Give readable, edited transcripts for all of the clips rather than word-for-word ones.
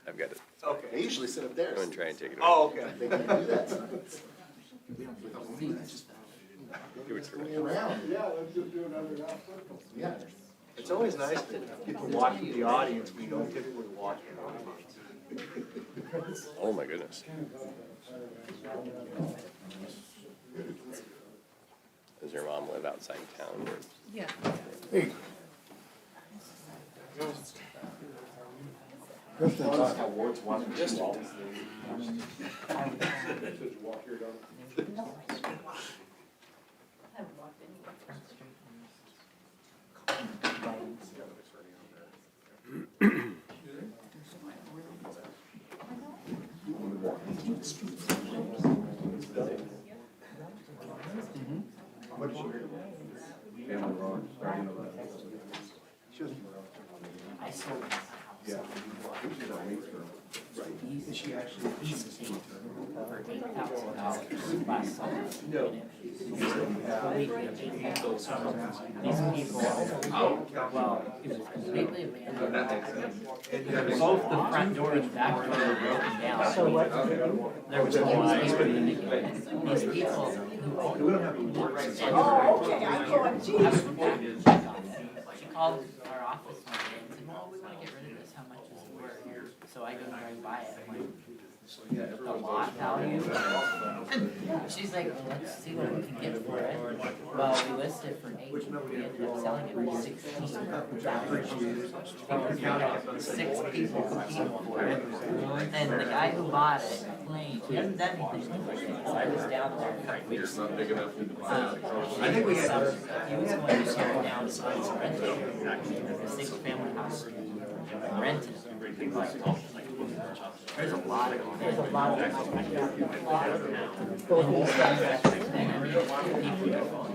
I've got it. Okay. They usually sit up there. Go and try and take it away. Oh, okay. They can do that. Give it to me. Around. Yeah, let's just do another half circle. Yeah. It's always nice to get to watch the audience we don't typically watch. Oh, my goodness. Does your mom live outside town? Yeah. Hey. She actually leased for $8,000 last summer. These people, well, it was completely abandoned. Both the front door and back door were broken down. So what? There was no space for them to get in. These people who owned it. She called our office one day and said, well, we want to get rid of this, how much is it worth? So I go there and buy it. I'm like, the lot value? She's like, well, let's see what we can get for it. Well, we listed for 8, we ended up selling it for 16. Six people competed for it. And the guy who bought it claimed, he hasn't done anything with it, so I was down there for a week. I think we had, he was going to tear it down so it's rented. A 6-family house. Rented. There's a lot of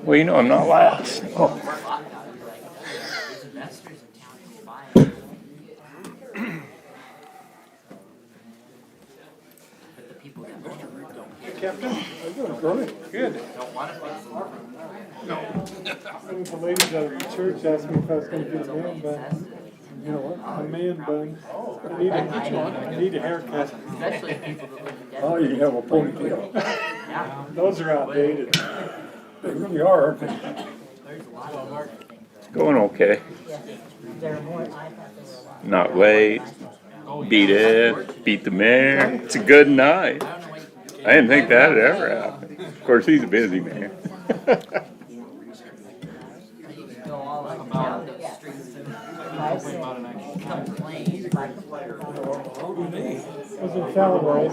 Well, you know, I'm not last. Oh. There's investors in town who will buy it. But the people that own it don't care. Captain, how you doing, Brody? Good. Don't want to buy it. No. One of the ladies out of the church asked me if I was gonna get a man bun. You know what? A man bun. I need a haircut. Especially people that live in Denver. Oh, you have a ponytail. Yeah. Those are outdated. They really are, aren't they? There's a lot of them, I think. Going okay. They're more, I thought they were a lot. Not late. Beat it. Beat the man. It's a good night. I don't know what you I didn't think that would ever happen. Of course, he's a busy man. You can go all up and down those streets and complain. Was it Callaway?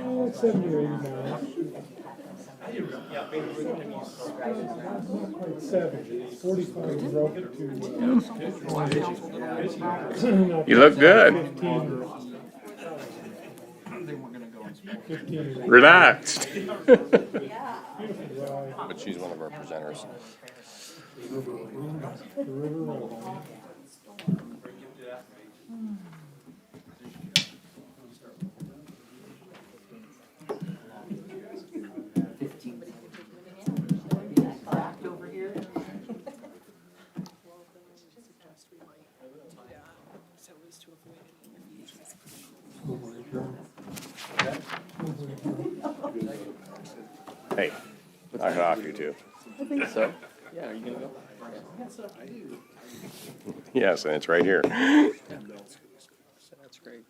Oh, 70 or 80 miles. Not quite 70. 45 is up to. You look good. 15. Relaxed. But she's one of our presenters. The river road. Back over here. Hey, knock it off, you two. I think so. Yeah, are you gonna go? Yes, and it's right here. That's great.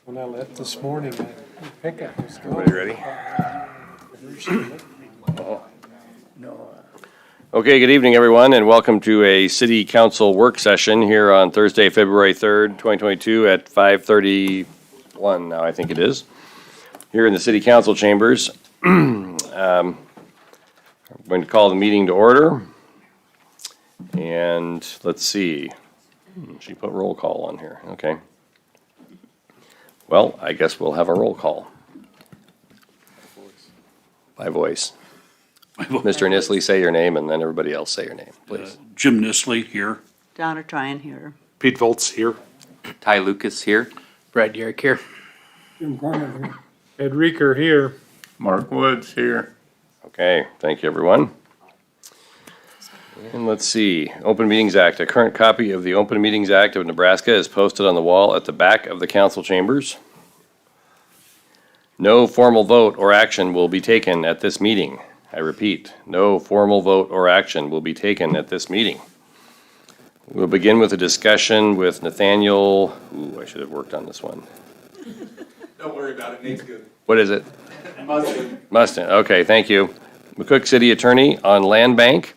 When I left this morning, my pickup was gone. Everybody ready? Okay, good evening, everyone, and welcome to a city council work session here on Thursday, February 3rd, 2022 at 5:31 now, I think it is, here in the city council chambers. I'm going to call the meeting to order. And let's see. She put roll call on here, okay. Well, I guess we'll have a roll call. By voice. Mr. Nisley, say your name, and then everybody else say your name, please. Jim Nisley here. Donna Tryon here. Pete Volt's here. Ty Lucas here. Brad Garrick here. Jim Corman here. Ed Reeker here. Mark Woods here. Okay, thank you, everyone. And let's see, Open Meetings Act. A current copy of the Open Meetings Act of Nebraska is posted on the wall at the back of the council chambers. No formal vote or action will be taken at this meeting. I repeat, no formal vote or action will be taken at this meeting. We'll begin with a discussion with Nathaniel. Ooh, I should have worked on this one. Don't worry about it, Nate's good. What is it? Mustard. Mustin, okay, thank you. McCook City Attorney on Land Bank.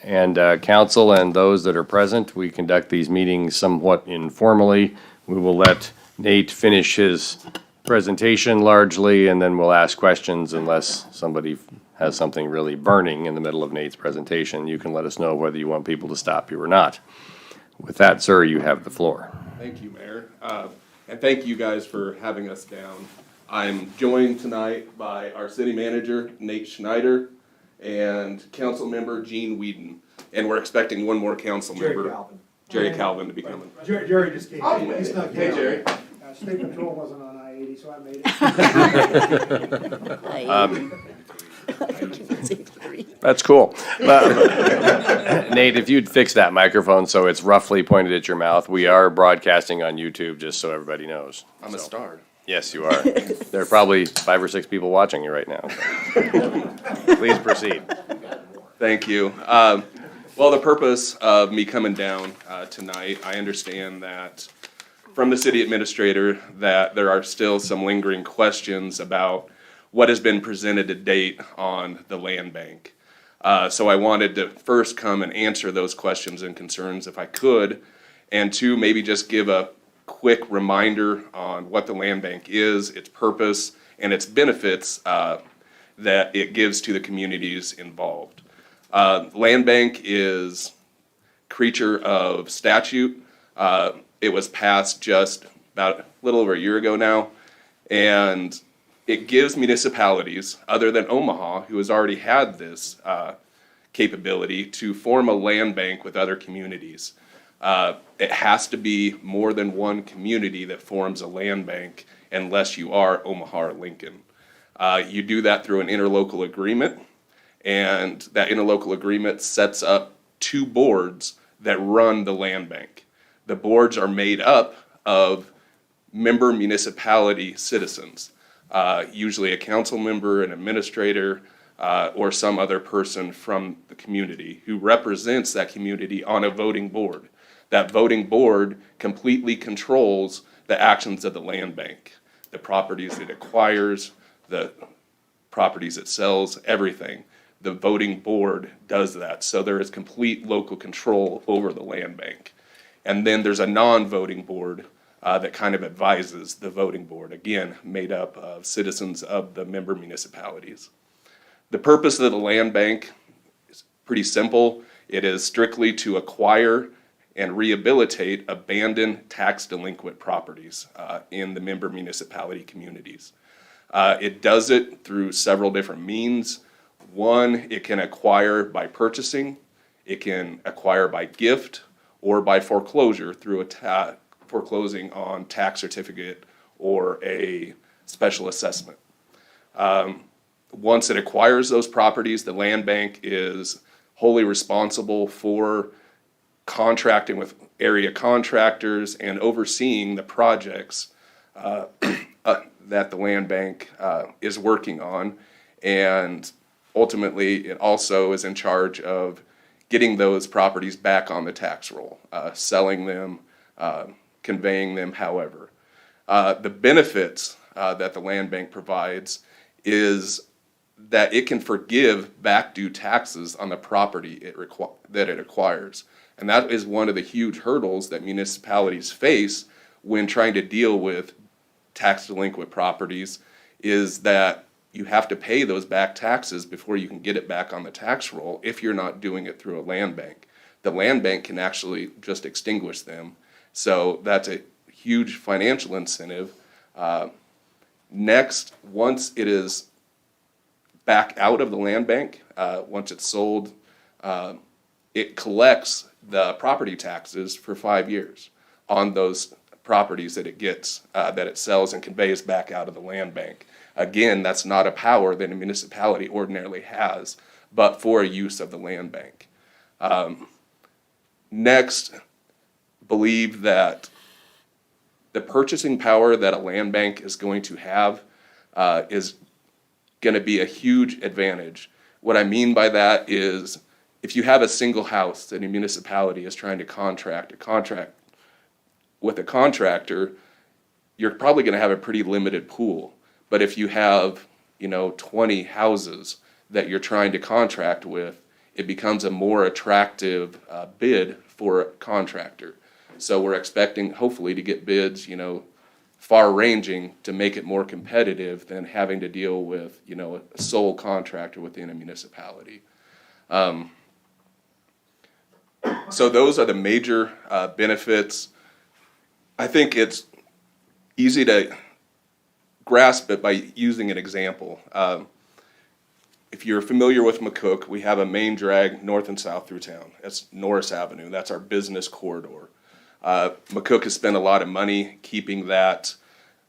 And council and those that are present, we conduct these meetings somewhat informally. We will let Nate finish his presentation largely, and then we'll ask questions unless somebody has something really burning in the middle of Nate's presentation. You can let us know whether you want people to stop you or not. With that, sir, you have the floor. Thank you, Mayor. And thank you guys for having us down. I'm joined tonight by our city manager, Nate Schneider, and council member Gene Whedon. And we're expecting one more council member, Jerry Calvin, to be coming. Jerry just came in. He's not Hey, Jerry. State Patrol wasn't on I-80, so I made it. That's cool. Nate, if you'd fix that microphone so it's roughly pointed at your mouth, we are broadcasting on YouTube, just so everybody knows. I'm a star. Yes, you are. There are probably 5 or 6 people watching you right now. So. Please proceed. Thank you. Well, the purpose of me coming down tonight, I understand that from the city administrator that there are still some lingering questions about what has been presented to date on the land bank. So I wanted to first come and answer those questions and concerns if I could, and two, maybe just give a quick reminder on what the land bank is, its purpose, and its benefits that it gives to the communities involved. Land bank is creature of statute. It was passed just about a little over a year ago now, and it gives municipalities, other than Omaha, who has already had this capability, to form a land bank with other communities. It has to be more than one community that forms a land bank unless you are Omaha or Lincoln. You do that through an interlocal agreement, and that interlocal agreement sets up 2 boards that run the land bank. The boards are made up of member municipality citizens, usually a council member, an administrator, or some other person from the community who represents that community on a voting board. That voting board completely controls the actions of the land bank, the properties it acquires, the properties it sells, everything. The voting board does that, so there is complete local control over the land bank. And then there's a non-voting board that kind of advises the voting board, again, made up of citizens of the member municipalities. The purpose of the land bank is pretty simple. It is strictly to acquire and rehabilitate abandoned tax delinquent properties in the member municipality communities. It does it through several different means. One, it can acquire by purchasing, it can acquire by gift, or by foreclosure through foreclosing on tax certificate or a special assessment. Once it acquires those properties, the land bank is wholly responsible for contracting with area contractors and overseeing the projects that the land bank is working on. And ultimately, it also is in charge of getting those properties back on the tax roll, selling them, conveying them, however. The benefits that the land bank provides is that it can forgive back due taxes on the property that it acquires. And that is one of the huge hurdles that municipalities face when trying to deal with tax delinquent properties, is that you have to pay those back taxes before you can get it back on the tax roll if you're not doing it through a land bank. The land bank can actually just extinguish them. So that's a huge financial incentive. Next, once it is back out of the land bank, once it's sold, it collects the property taxes for 5 years on those properties that it gets, that it sells and conveys back out of the land bank. Again, that's not a power that a municipality ordinarily has, but for a use of the land bank. Next, believe that the purchasing power that a land bank is going to have is going to be a huge advantage. What I mean by that is if you have a single house that a municipality is trying to contract with a contractor, you're probably going to have a pretty limited pool. But if you have, 20 houses that you're trying to contract with, it becomes a more attractive bid for a contractor. So we're expecting hopefully to get bids, far ranging to make it more competitive than having to deal with, a sole contractor within a municipality. So those are the major benefits. I think it's easy to grasp it by using an example. If you're familiar with McCook, we have a main drag north and south through town. That's Norris Avenue. That's our business corridor. McCook has spent a lot of money keeping that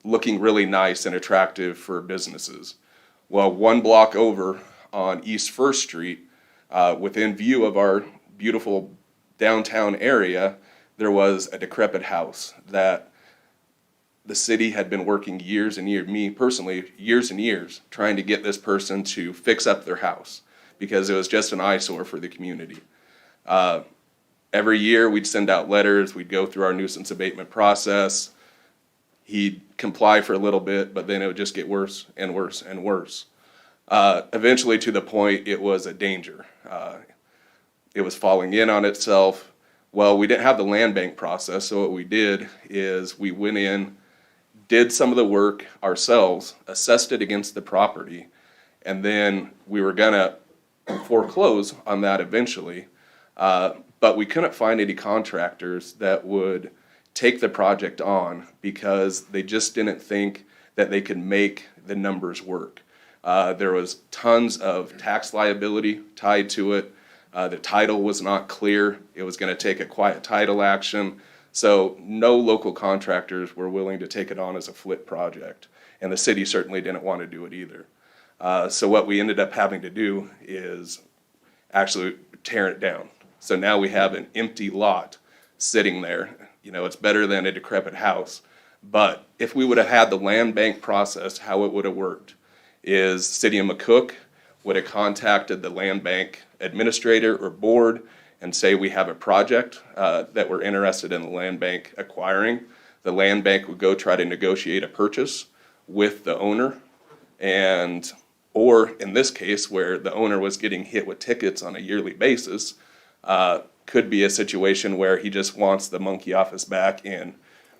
looking really nice and attractive for businesses. Well, one block over on East First Street, within view of our beautiful downtown area, there was a decrepit house that the city had been working years and years, me personally, years and years, trying to get this person to fix up their house because it was just an eyesore for the community. Every year we'd send out letters, we'd go through our nuisance abatement process. He'd comply for a little bit, but then it would just get worse and worse and worse. Eventually to the point it was a danger. It was falling in on itself. Well, we didn't have the land bank process, so what we did is we went in, did some of the work ourselves, assessed it against the property, and then we were gonna foreclose on that eventually. But we couldn't find any contractors that would take the project on because they just didn't think that they could make the numbers work. There was tons of tax liability tied to it. The title was not clear. It was going to take a quiet title action. So no local contractors were willing to take it on as a flip project. And the city certainly didn't want to do it either. So what we ended up having to do is actually tear it down. So now we have an empty lot sitting there. It's better than a decrepit house. But if we would have had the land bank process, how it would have worked is City of McCook would have contacted the land bank administrator or board and say we have a project that we're interested in the land bank acquiring. The land bank would go try to negotiate a purchase with the owner, or in this case where the owner was getting hit with tickets on a yearly basis, could be a situation where he just wants the monkey off his back and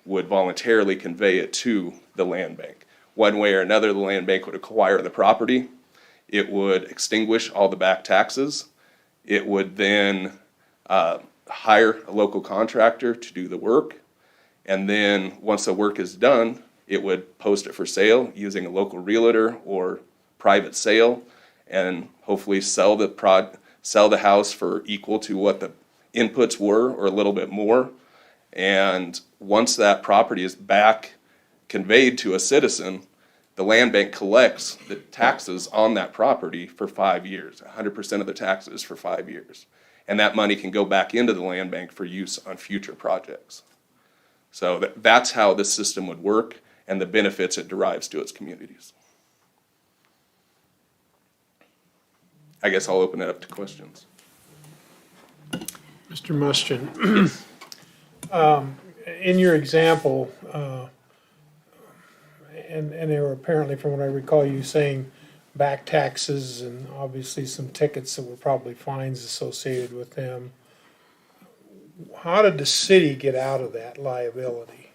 would voluntarily convey it to the land bank. One way or another, the land bank would acquire the property. It would extinguish all the back taxes. It would then hire a local contractor to do the work. And then once the work is done, it would post it for sale using a local realtor or private sale and hopefully sell the house for equal to what the inputs were or a little bit more. And once that property is back conveyed to a citizen, the land bank collects the taxes on that property for 5 years, 100% of the taxes for 5 years. And that money can go back into the land bank for use on future projects. So that's how this system would work and the benefits it derives to its communities. I guess I'll open it up to questions. Mr. Mustian, in your example, and there were apparently, from what I recall, you saying back taxes and obviously some tickets that were probably fines associated with them. How did the city get out of that liability?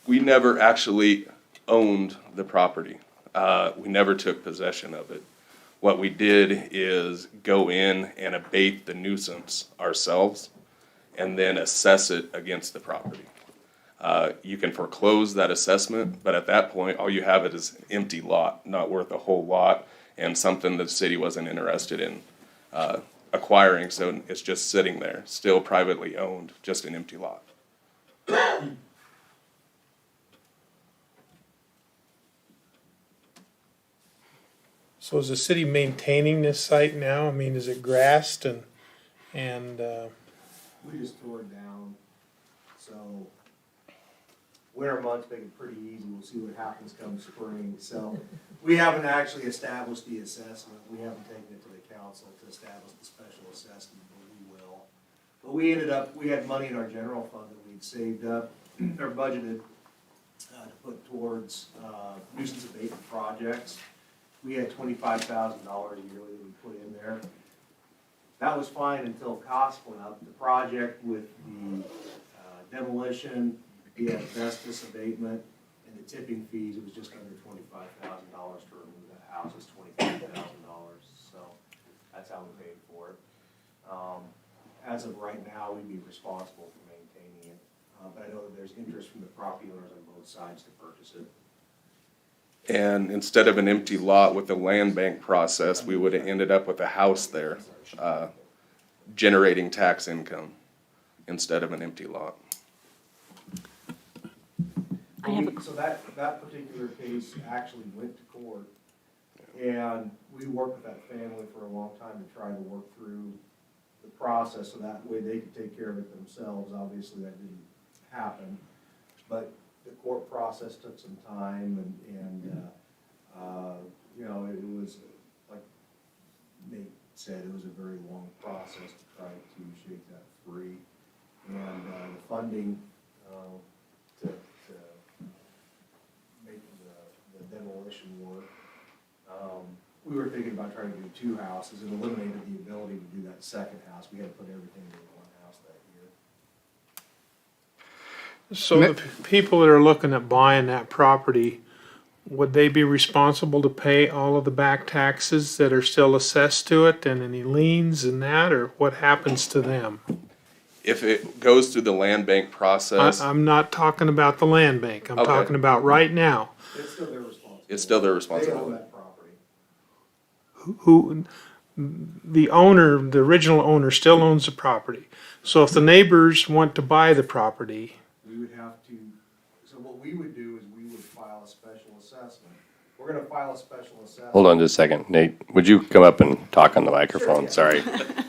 We never actually owned the property. We never took possession of it. What we did is go in and abate the nuisance ourselves and then assess it against the property. You can foreclose that assessment, but at that point, all you have is an empty lot, not worth a whole lot, and something that the city wasn't interested in acquiring, so it's just sitting there, still privately owned, just an empty lot. So is the city maintaining this site now? I mean, is it grassed and, We just tore it down, so winter months make it pretty easy. We'll see what happens come spring. So we haven't actually established the assessment. We haven't taken it to the council to establish the special assessment, but we will. But we had money in our general fund that we'd saved up or budgeted to put towards nuisance abatement projects. We had $25,000 yearly that we put in there. That was fine until costs went up. The project with the demolition, the asbestos abatement, and the tipping fees, it was just under $25,000 to remove that house. It's $25,000, so that's how we paid for it. As of right now, we'd be responsible for maintaining it, but I know that there's interest from the property owners on both sides to purchase it. And instead of an empty lot with the land bank process, we would have ended up with a house there, generating tax income instead of an empty lot. So that particular case actually went to court, and we worked with that family for a long time to try to work through the process, so that way they could take care of it themselves. Obviously, that didn't happen, but the court process took some time, and you know, it was, like Nate said, it was a very long process to try to shake that free. And the funding to make the demolition work, we were thinking about trying to do 2 houses. It eliminated the ability to do that second house. We had to put everything into 1 house that year. so the people that are looking at buying that property, would they be responsible to pay all of the back taxes that are still assessed to it and any liens and that, or what happens to them? If it goes through the land bank process, I'm not talking about the land bank. I'm Okay. talking about right now. It's still their responsibility. it's still their They own responsibility. that property. Who, the owner, the original owner still owns the property. So if the neighbors want to buy the property, We would have to, so what we would do is we would file a special assessment. We're gonna file a special assessment. Hold on just a second. Nate, would you come up and talk on the microphone? Sorry.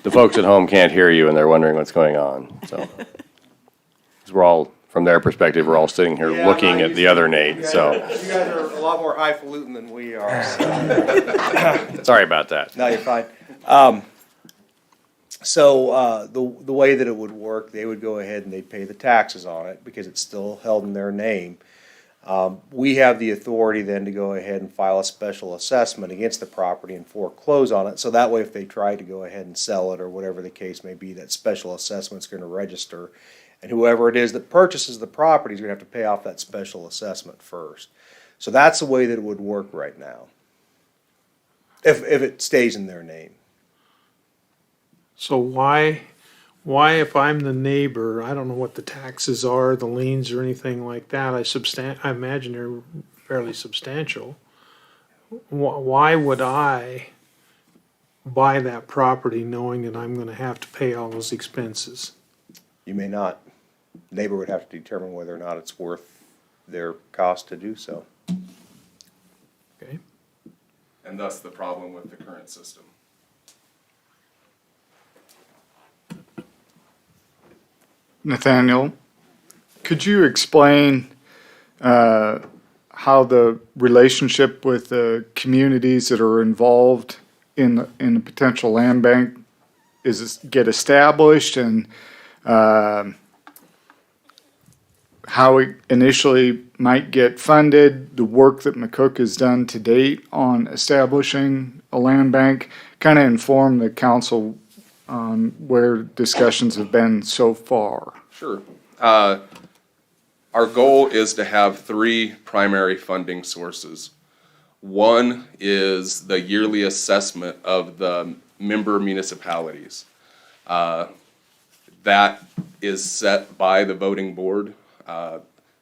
The folks at home can't hear you and they're wondering what's going on, so. 'Cause we're all, from their perspective, we're all sitting here Yeah, looking I'm at not the used other to- Nate, You so. guys are a lot more highfalutin than we are, so. Sorry about that. No, you're fine. So the way that it would work, they would go ahead and they'd pay the taxes on it because it's still held in their name. We have the authority then to go ahead and file a special assessment against the property and foreclose on it. So that way, if they try to go ahead and sell it or whatever the case may be, that special assessment's gonna register. And whoever it is that purchases the property is gonna have to pay off that special assessment first. So that's the way that it would work right now. If it stays in their name. so why if I'm the neighbor, I don't know what the taxes are, the liens or anything like that, I imagine they're fairly substantial. Why would I buy that property knowing that I'm gonna have to pay all those expenses? You may not. Neighbor would have to determine whether or not it's worth their cost to do so. Okay, And thus the problem with the current system. Nathaniel, could you explain how the relationship with the communities that are involved in the potential land bank get established, and how it initially might get funded, the work that McCook has done to date on establishing a land bank, kind of inform the council on where discussions have been so far? Sure. Our goal is to have 3 primary funding sources. One is the yearly assessment of the member municipalities. That is set by the voting board.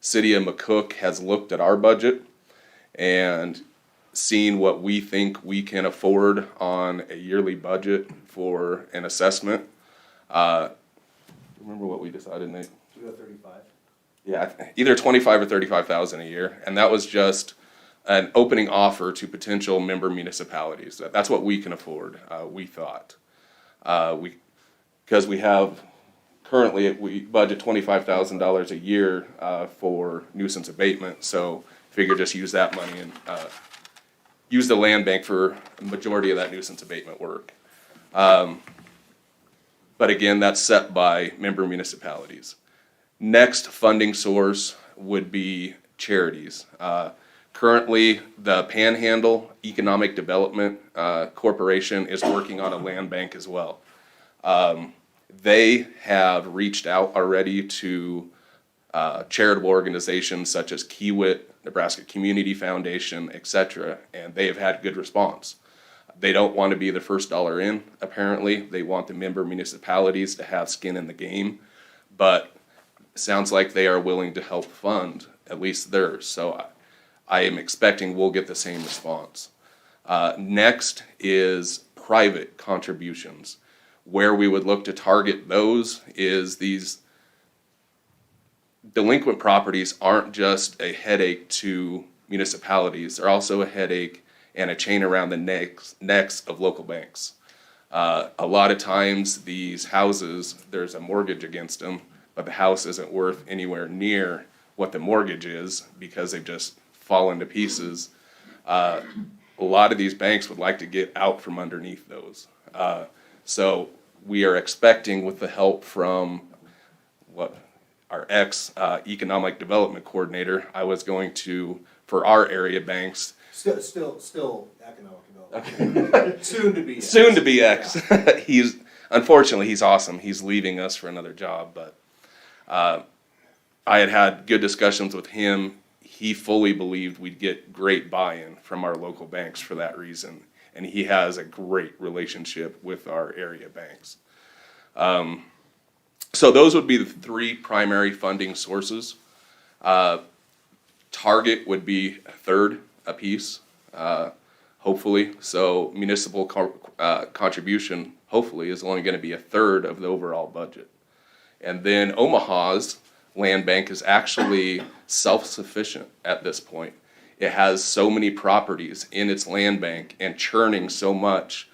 City of McCook has looked at our budget, and seeing what we think we can afford on a yearly budget for an assessment. Remember what we decided, Nate? We go 35. Yeah, either 25 or 35,000 a year, and that was just an opening offer to potential member municipalities. That's what we can afford. We thought because we have currently we budget $25,000 a year for nuisance abatement. So figure just use that money and use the land bank for a majority of that nuisance abatement work. But again, that's set by member municipalities. Next funding source would be charities. Currently, the Panhandle Economic Development Corporation is working on a land bank as well. They have reached out already to charitable organizations such as Kiewit, Nebraska Community Foundation, etc., and they have had good response. They don't want to be the first dollar in, apparently. They want the member municipalities to have skin in the game, but it sounds like they are willing to help fund at least theirs. So I am expecting we'll get the same response. Next is private contributions. Where we would look to target those is these delinquent properties aren't just a headache to municipalities, they're also a headache and a chain around the necks of local banks. A lot of times these houses, there's a mortgage against them, but the house isn't worth anywhere near what the mortgage is because they've just fallen to pieces. A lot of these banks would like to get out from underneath those. So we are expecting, with the help from our economic development coordinator, I was going to, for our area banks. Still economic development. Soon to be X. Soon to be X. Yeah. Unfortunately, he's awesome. He's leaving us for another job, but I had good discussions with him. He fully believed we'd get great buy-in from our local banks for that reason, and he has a great relationship with our area banks. So those would be the three primary funding sources. Target would be a third apiece, hopefully. So municipal contribution, hopefully, is only going to be a third of the overall budget. And then Omaha's land bank is actually self-sufficient at this point. It has so many properties in its land bank and churning so much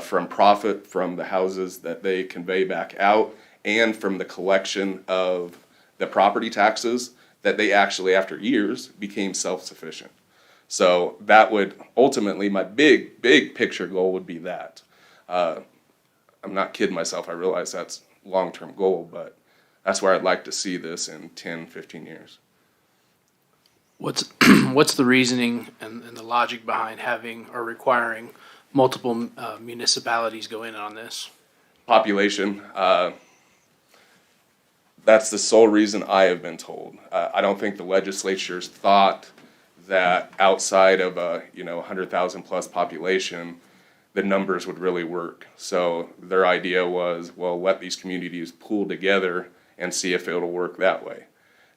from profit from the houses that they convey back out and from the collection of the property taxes that they actually, after years, became self-sufficient. So that would ultimately, my big picture goal would be that. I'm not kidding myself. I realize that's a long-term goal, but that's where I'd like to see this in 10, 15 years. What's the reasoning and the logic behind having or requiring multiple municipalities go in on this? Population. That's the sole reason I have been told. I don't think the legislature's thought that outside of a 100,000 plus population, the numbers would really work. So their idea was, well, let these communities pool together and see if it'll work that way.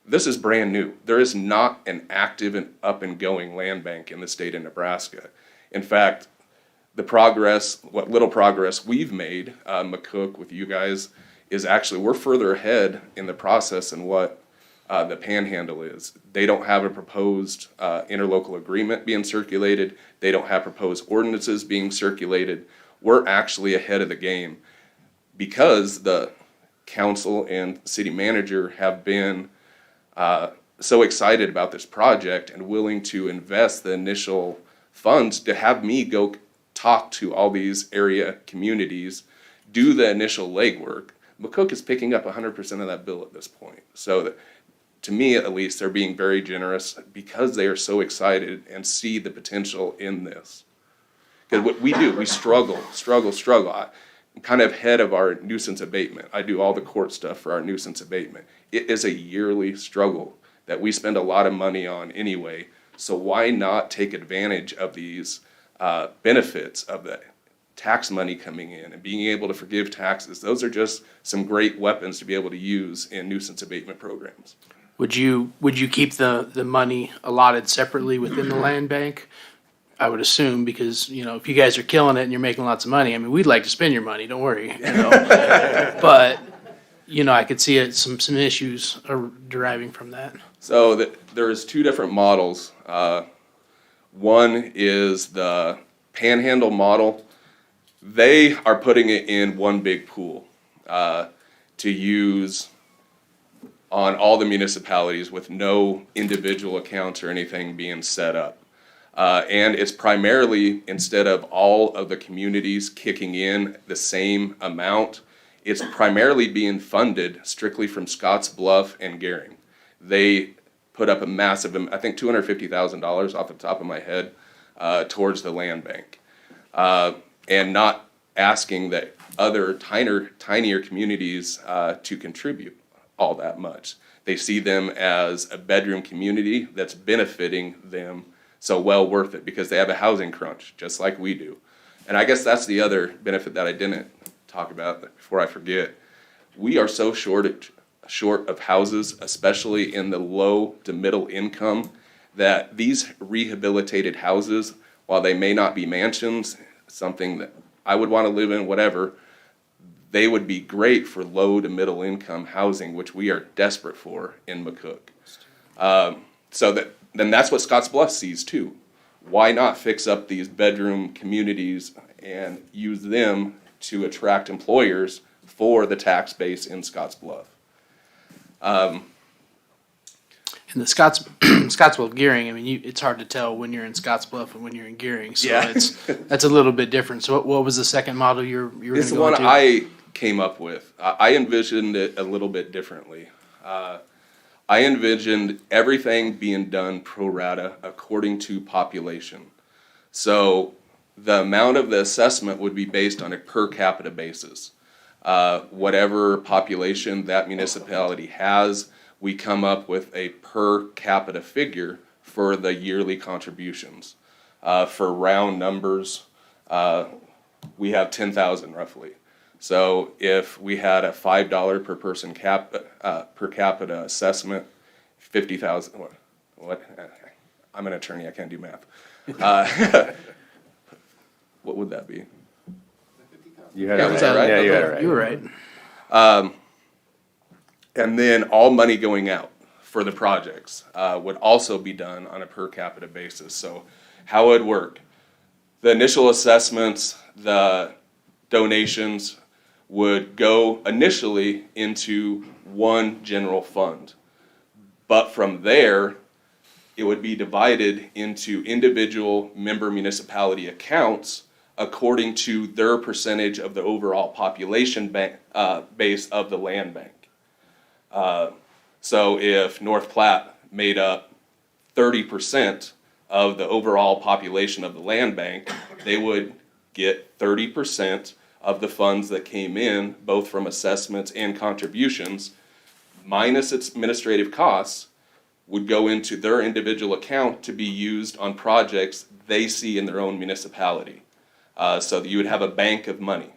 This is brand new. There is not an active and up and going land bank in the state of Nebraska. In fact, what little progress we've made, McCook with you guys, is actually we're further ahead in the process than what the Panhandle is. They don't have a proposed interlocal agreement being circulated. They don't have proposed ordinances being circulated. We're actually ahead of the game because the council and city manager have been so excited about this project and willing to invest the initial funds to have me go talk to all these area communities, do the initial legwork. McCook is picking up 100% of that bill at this point. So that, to me at least, they're being very generous because they are so excited and see the potential in this. Because what we do, we struggle. I'm kind of head of our nuisance abatement. I do all the court stuff for our nuisance abatement. It is a yearly struggle that we spend a lot of money on anyway. So why not take advantage of these benefits of the tax money coming in and being able to forgive taxes? Those are just some great weapons to be able to use in nuisance abatement programs. Would you keep the money allotted separately within the land bank I would assume, because, you know, if you guys are killing it and you're making lots of money, I mean, we'd like to spend your money, don't worry, you know? But, you know, I could see it, some issues are deriving from that. So there's two different models. One is the Panhandle Model. They are putting it in one big pool to use on all the municipalities with no individual accounts or anything being set up. And it's primarily, instead of all of the communities kicking in the same amount, it's primarily being funded strictly from Scotts Bluff and Gering. They put up a massive, I think $250,000 off the top of my head, towards the land bank. And not asking that other tinier communities to contribute all that much. They see them as a bedroom community that's benefiting them, so well worth it, because they have a housing crunch, just like we do. And I guess that's the other benefit that I didn't talk about before I forget. We are so short of houses, especially in the low to middle income, that these rehabilitated houses, while they may not be mansions, something that I would want to live in, whatever, they would be great for low to middle income housing, which we are desperate for in McCook. Then that's what Scotts Bluff sees too. Why not fix up these bedroom communities and use them to attract employers for the tax base in Scotts Bluff? And the Scottsbluff Gearing, I mean, it's hard to tell when you're in Scottsbluff and when you're in Gearing, so Yeah. that's a little bit different. So what was the second model you were going It's to the go one into? I came up with. I envisioned it a little bit differently. I envisioned everything being done pro rata according to population. So the amount of the assessment would be based on a per capita basis. Whatever population that municipality has, we come up with a per capita figure for the yearly contributions. For round numbers, we have 10,000 roughly. So if we had a $5 per person per capita assessment, 50,000. What? I'm an attorney. I can't do math. What would that be? You had Yeah, it was right. that right? Yeah, you had it right. You were right. And then all money going out for the projects would also be done on a per capita basis. So how it would work, the initial assessments, the donations would go initially into one general fund. But from there, it would be divided into individual member municipality accounts according to their percentage of the overall population base of the land bank. So if North Platte made up 30% of the overall population of the land bank, they would get 30% of the funds that came in, both from assessments and contributions, minus its administrative costs, would go into their individual account to be used on projects they see in their own municipality. So that you would have a bank of money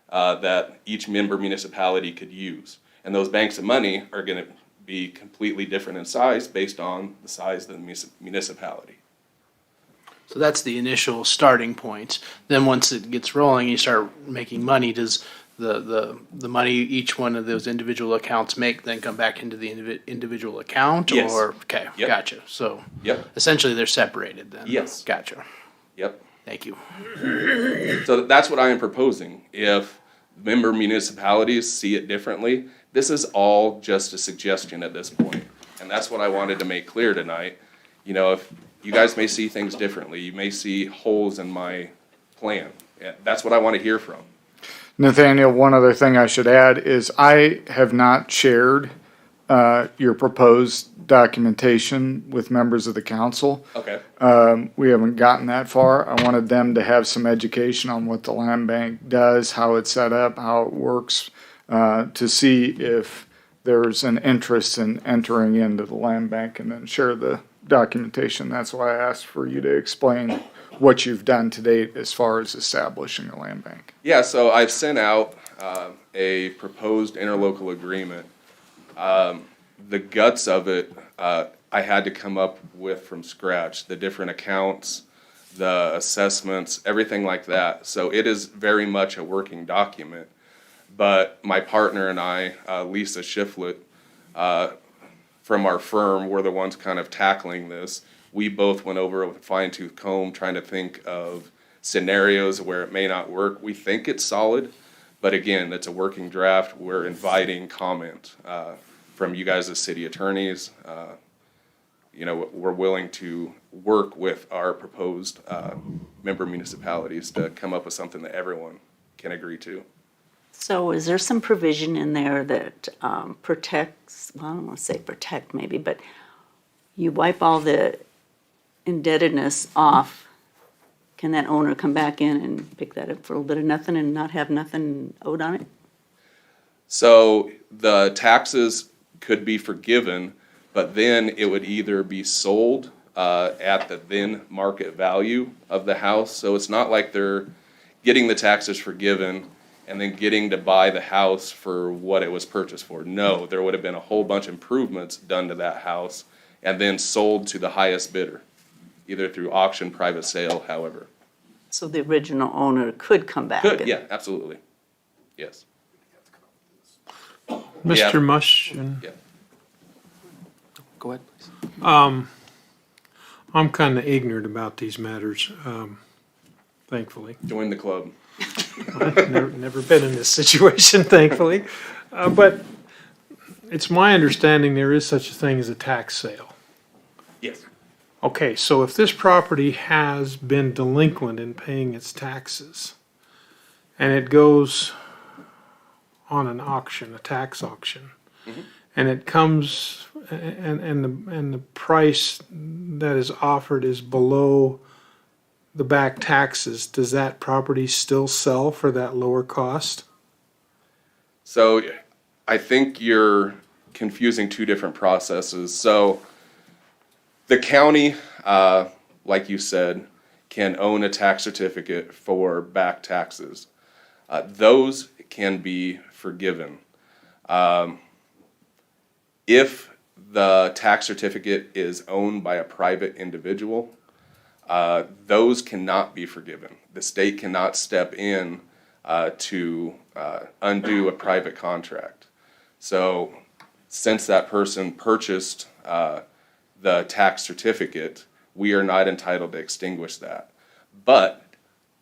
that each member municipality could use. And those banks of money are going to be completely different in size based on the size of the municipality. So that's the initial starting point. Then once it gets rolling, you start making money. Does the money each one of those individual accounts make then come back into the individual account? Yes. Or, okay, Yep. Gotcha. So Yep. essentially they're separated then? Yes. Gotcha. Yep. Thank you. So that's what I am proposing. If member municipalities see it differently, this is all just a suggestion at this point. And that's what I wanted to make clear tonight. You know, if you guys may see things differently, you may see holes in my plan. Yeah, that's what I want to hear from. Nathaniel, one other thing I should add is I have not shared your proposed documentation with members of the council. Okay. We haven't gotten that far. I wanted them to have some education on what the land bank does, how it's set up, how it works, to see if there's an interest in entering into the land bank and then share the documentation. That's why I asked for you to explain what you've done to date as far as establishing a land bank. Yeah, so I've sent out a proposed interlocal agreement. The guts of it, I had to come up with from scratch, the different accounts, the assessments, everything like that. So it is very much a working document. But my partner and I, Lisa Shiflett, from our firm, we're the ones kind of tackling this. We both went over with a fine-tooth comb trying to think of scenarios where it may not work. We think it's solid, but again, it's a working draft. We're inviting comment from you guys as city attorneys. We're willing to work with our proposed member municipalities to come up with something that everyone can agree to. So is there some provision in there that protects, well, I don't want to say protect maybe, but you wipe all the indebtedness off, can that owner come back in and pick that up for a little bit of nothing and not have nothing owed on it? So the taxes could be forgiven, but then it would either be sold at the then market value of the house. So it's not like they're getting the taxes forgiven and then getting to buy the house for what it was purchased for. No, there would have been a whole bunch of improvements done to that house and then sold to the highest bidder, either through auction, private sale, however. So the original owner could come back? Good, and- yeah, absolutely. Yes. Mr. Mush, and Yeah. Go ahead, please. I'm kind of ignorant about these matters, thankfully. Join the club. Never been in this situation, thankfully. But it's my understanding there is such a thing as a tax sale. Yes. Okay, so if this property has been delinquent in paying its taxes, and it goes on an auction, a tax auction, and it comes, and the price that is offered is below the back taxes, does that property still sell for that lower cost? So I think you're confusing two different processes. So the county, like you said, can own a tax certificate for back taxes. Those can be forgiven. If the tax certificate is owned by a private individual, those cannot be forgiven. The state cannot step in to undo a private contract. So since that person purchased the tax certificate, we are not entitled to extinguish that. But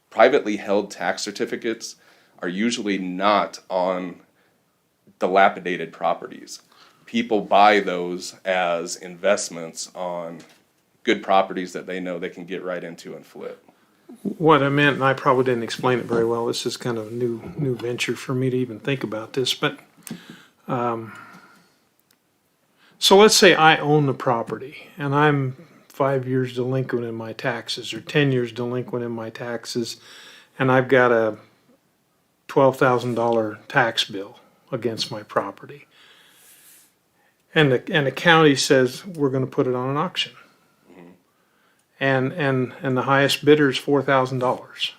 privately held tax certificates are usually not on dilapidated properties. People buy those as investments on good properties that they know they can get right into and flip. What I meant, and I probably didn't explain it very well, this is kind of a new venture for me to even think about this, but, so let's say I own the property, and I'm 5 years delinquent in my taxes, or 10 years delinquent in my taxes, and I've got a $12,000 tax bill against my property. And the county says, we're gonna put it on an auction. And the highest bidder is $4,000.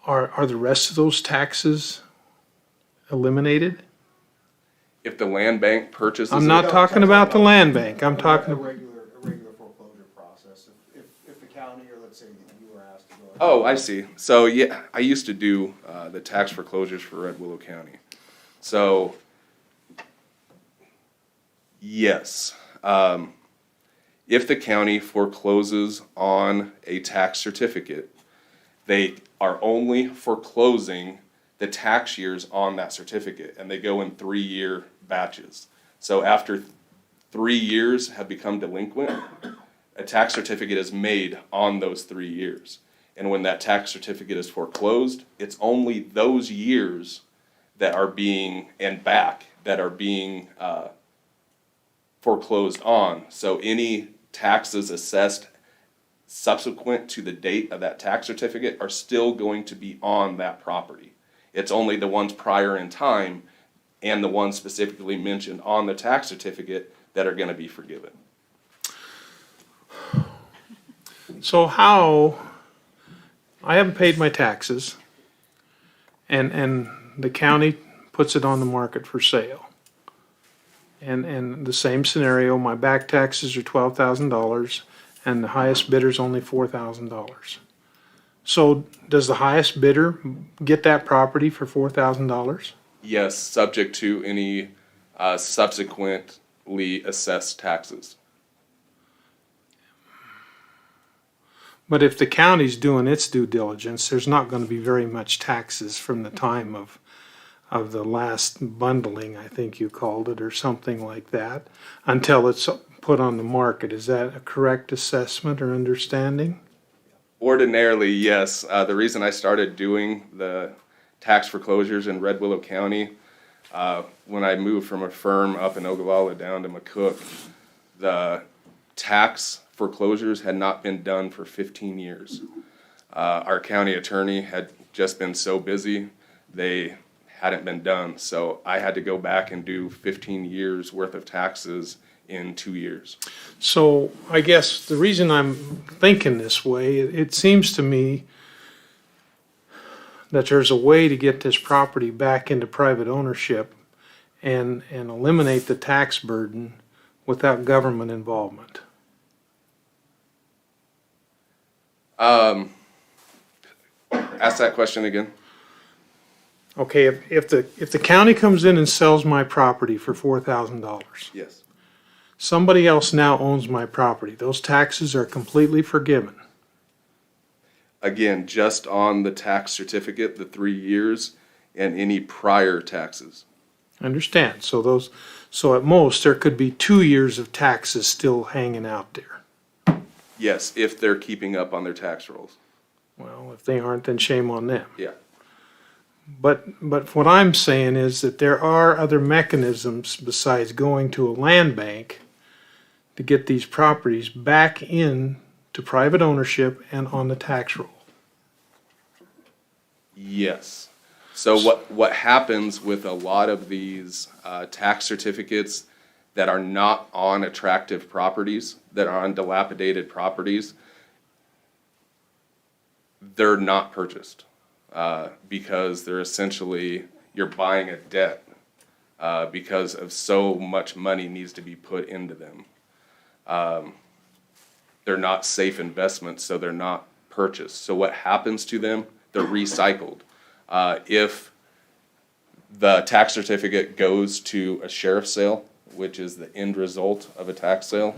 Are the rest of those taxes eliminated? If the land bank purchases I'm it- not talking about the land bank, I'm A talking, regular foreclosure process. If the county, or let's say that you were asked to go. Oh, I see. So, yeah, I used to do the tax foreclosures for Red Willow County. So, yes. If the county forecloses on a tax certificate, they are only foreclosing the tax years on that certificate, and they go in 3-year batches. So after 3 years have become delinquent, a tax certificate is made on those 3 years. And when that tax certificate is foreclosed, it's only those years that are being, and back, that are being foreclosed on. So any taxes assessed subsequent to the date of that tax certificate are still going to be on that property. It's only the ones prior in time and the ones specifically mentioned on the tax certificate that are gonna be forgiven. so how, I haven't paid my taxes, and the county puts it on the market for sale. And the same scenario, my back taxes are $12,000, and the highest bidder's only $4,000. So does the highest bidder get that property for $4,000? Yes, subject to any subsequently assessed taxes. But if the county's doing its due diligence, there's not gonna be very much taxes from the time of the last bundling, I think you called it, or something like that, until it's put on the market. Is that a correct assessment or understanding? Ordinarily, yes. The reason I started doing the tax foreclosures in Red Willow County, when I moved from a firm up in Ogallala down to McCook, the tax foreclosures had not been done for 15 years. Our county attorney had just been so busy, they hadn't been done. So I had to go back and do 15 years worth of taxes in 2 years. So I guess the reason I'm thinking this way, it seems to me that there's a way to get this property back into private ownership and eliminate the tax burden without government involvement. Ask that question again. Okay, if the county comes in and sells my property for $4,000, Yes. somebody else now owns my property, those taxes are completely forgiven. Again, just on the tax certificate, the 3 years, and any prior taxes. Understand? So at most, there could be 2 years of taxes still hanging out there. Yes, if they're keeping up on their tax rolls. Well, if they aren't, then shame on them. Yeah. But what I'm saying is that there are other mechanisms besides going to a land bank to get these properties back in to private ownership and on the tax roll. Yes. So what happens with a lot of these tax certificates that are not on attractive properties, that are on dilapidated properties, they're not purchased because they're essentially, you're buying a debt because of so much money needs to be put into them. They're not safe investments, so they're not purchased. So what happens to them? They're recycled. If the tax certificate goes to a sheriff's sale, which is the end result of a tax sale,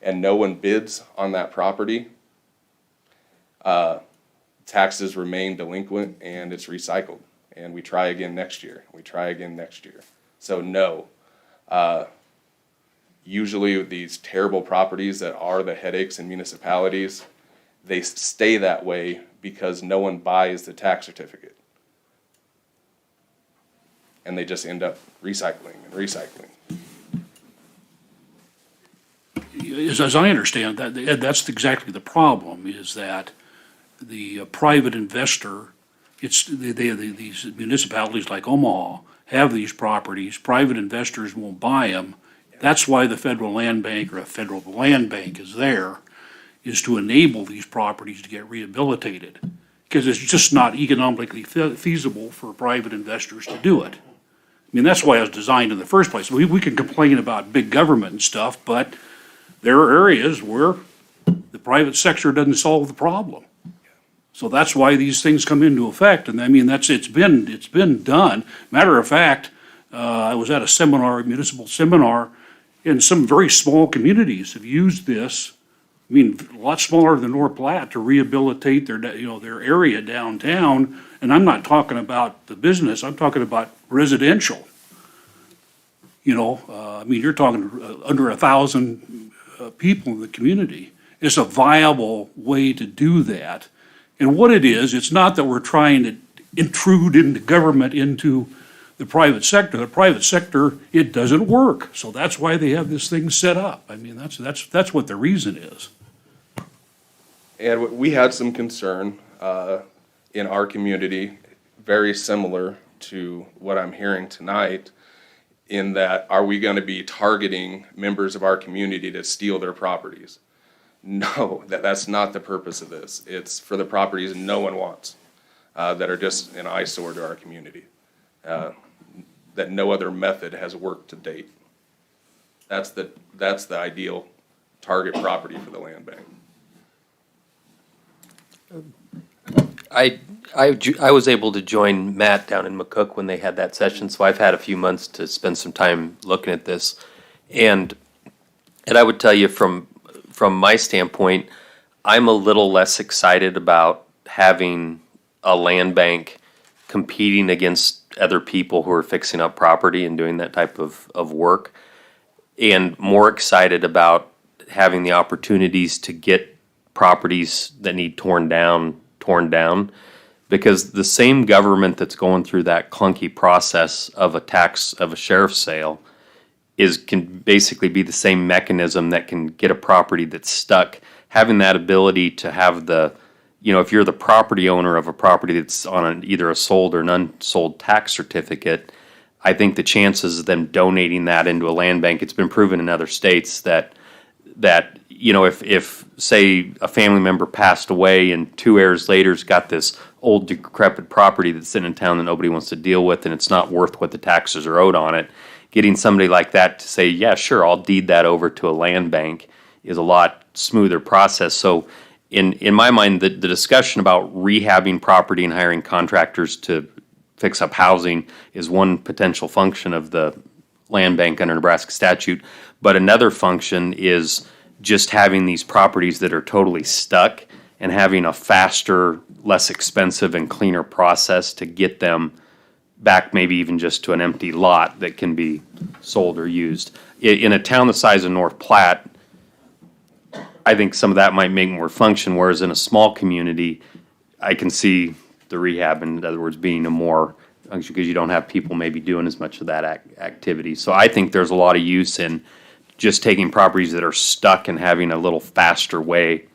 and no one bids on that property, taxes remain delinquent and it's recycled. And we try again next year. We try again next year. So no. Usually these terrible properties that are the headaches in municipalities, they stay that way because no one buys the tax certificate. And they just end up recycling and recycling. As I understand that, that's exactly the problem, is that the private investor, these municipalities like Omaha have these properties, private investors won't buy them. That's why the federal land bank, or a federal land bank is there, is to enable these properties to get rehabilitated. Because it's just not economically feasible for private investors to do it. I mean, that's why it was designed in the first place. We can complain about big government and stuff, but there are areas where the private sector doesn't solve the problem. So that's why these things come into effect, and I mean, it's been done. Matter of fact, I was at a seminar, a municipal seminar, and some very small communities have used this, I mean, a lot smaller than North Platte, to rehabilitate their area downtown. And I'm not talking about the business, I'm talking about residential. I mean, you're talking under 1,000 people in the community. It's a viable way to do that. And what it is, it's not that we're trying to intrude into government, into the private sector. The private sector, it doesn't work. So that's why they have this thing set up. I mean, that's what the reason is. And we had some concern in our community, very similar to what I'm hearing tonight, in that, are we going to be targeting members of our community to steal their properties? No, that's not the purpose of this. It's for the properties no one wants, that are just an eyesore to our community, that no other method has worked to date. That's the ideal target property for the land bank. I was able to join Matt down in McCook when they had that session, so I've had a few months to spend some time looking at this. And I would tell you from my standpoint, I'm a little less excited about having a land bank competing against other people who are fixing up property and doing that type of work, and more excited about having the opportunities to get properties that need torn down, because the same government that's going through that clunky process of a sheriff's sale can basically be the same mechanism that can get a property that's stuck. Having that ability to have if you're the property owner of a property that's on either a sold or an unsold tax certificate, I think the chances of them donating that into a land bank, it's been proven in other states that if say a family member passed away and 2 heirs later's got this old decrepit property that's sitting in town that nobody wants to deal with and it's not worth what the taxes are owed on it, getting somebody like that to say, yeah, sure, I'll deed that over to a land bank is a lot smoother process. So in my mind, the discussion about rehabbing property and hiring contractors to fix up housing is one potential function of the land bank under Nebraska statute. But another function is just having these properties that are totally stuck and having a faster, less expensive and cleaner process to get them back, maybe even just to an empty lot that can be sold or used. In a town the size of North Platte, I think some of that might make more function, whereas in a small community, I can see the rehab, in other words, being a more, because you don't have people maybe doing as much of that activity. So I think there's a lot of use in just taking properties that are stuck and having a little faster way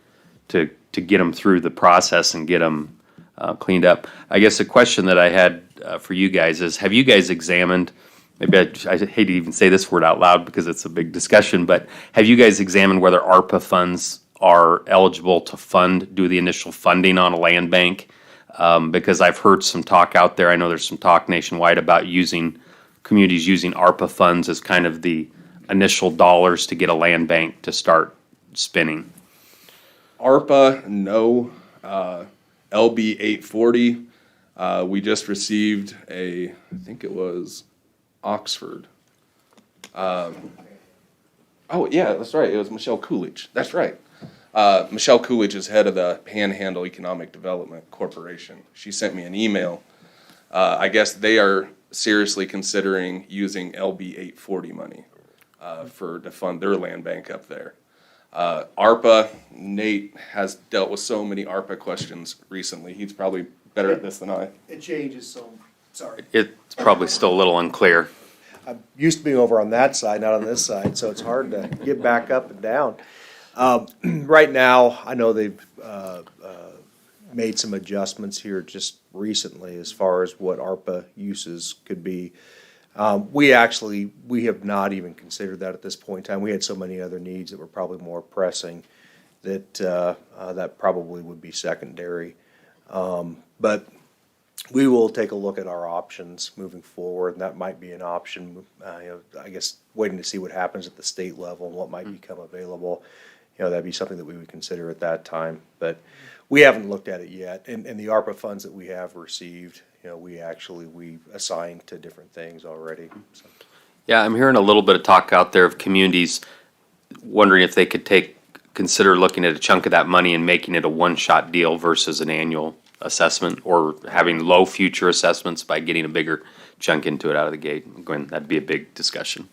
to get them through the process and get them cleaned up. I guess the question that I had for you guys is, have you guys examined, maybe I hate to even say this word out loud because it's a big discussion, but have you guys examined whether ARPA funds are eligible to do the initial funding on a land bank? Because I've heard some talk out there, I know there's some talk nationwide about communities using ARPA funds as kind of the initial dollars to get a land bank to start spinning. ARPA, no. LB 840, we just received I think it was Oxford. Oh, yeah, that's right. It was Michelle Coolidge. That's right. Michelle Coolidge is head of the Panhandle Economic Development Corporation. She sent me an email. I guess they are seriously considering using LB 840 money to fund their land bank up there. ARPA, Nate has dealt with so many ARPA questions recently. He's probably better at this than I. It changes, so, sorry. It's probably still a little unclear. I'm used to being over on that side, not on this side, so it's hard to get back up and down. Right now, I know they've made some adjustments here just recently as far as what ARPA uses could be. We have not even considered that at this point in time. We had so many other needs that were probably more pressing that that probably would be secondary. But we will take a look at our options moving forward, and that might be an option. I guess waiting to see what happens at the state level and what might become available. That'd be something that we would consider at that time. But we haven't looked at it yet. And the ARPA funds that we have received, we assigned to different things already. So. Yeah, I'm hearing a little bit of talk out there of communities wondering if they could consider looking at a chunk of that money and making it a one-shot deal versus an annual assessment, or having low future assessments by getting a bigger chunk into it out of the gate. Again, that'd be a big discussion.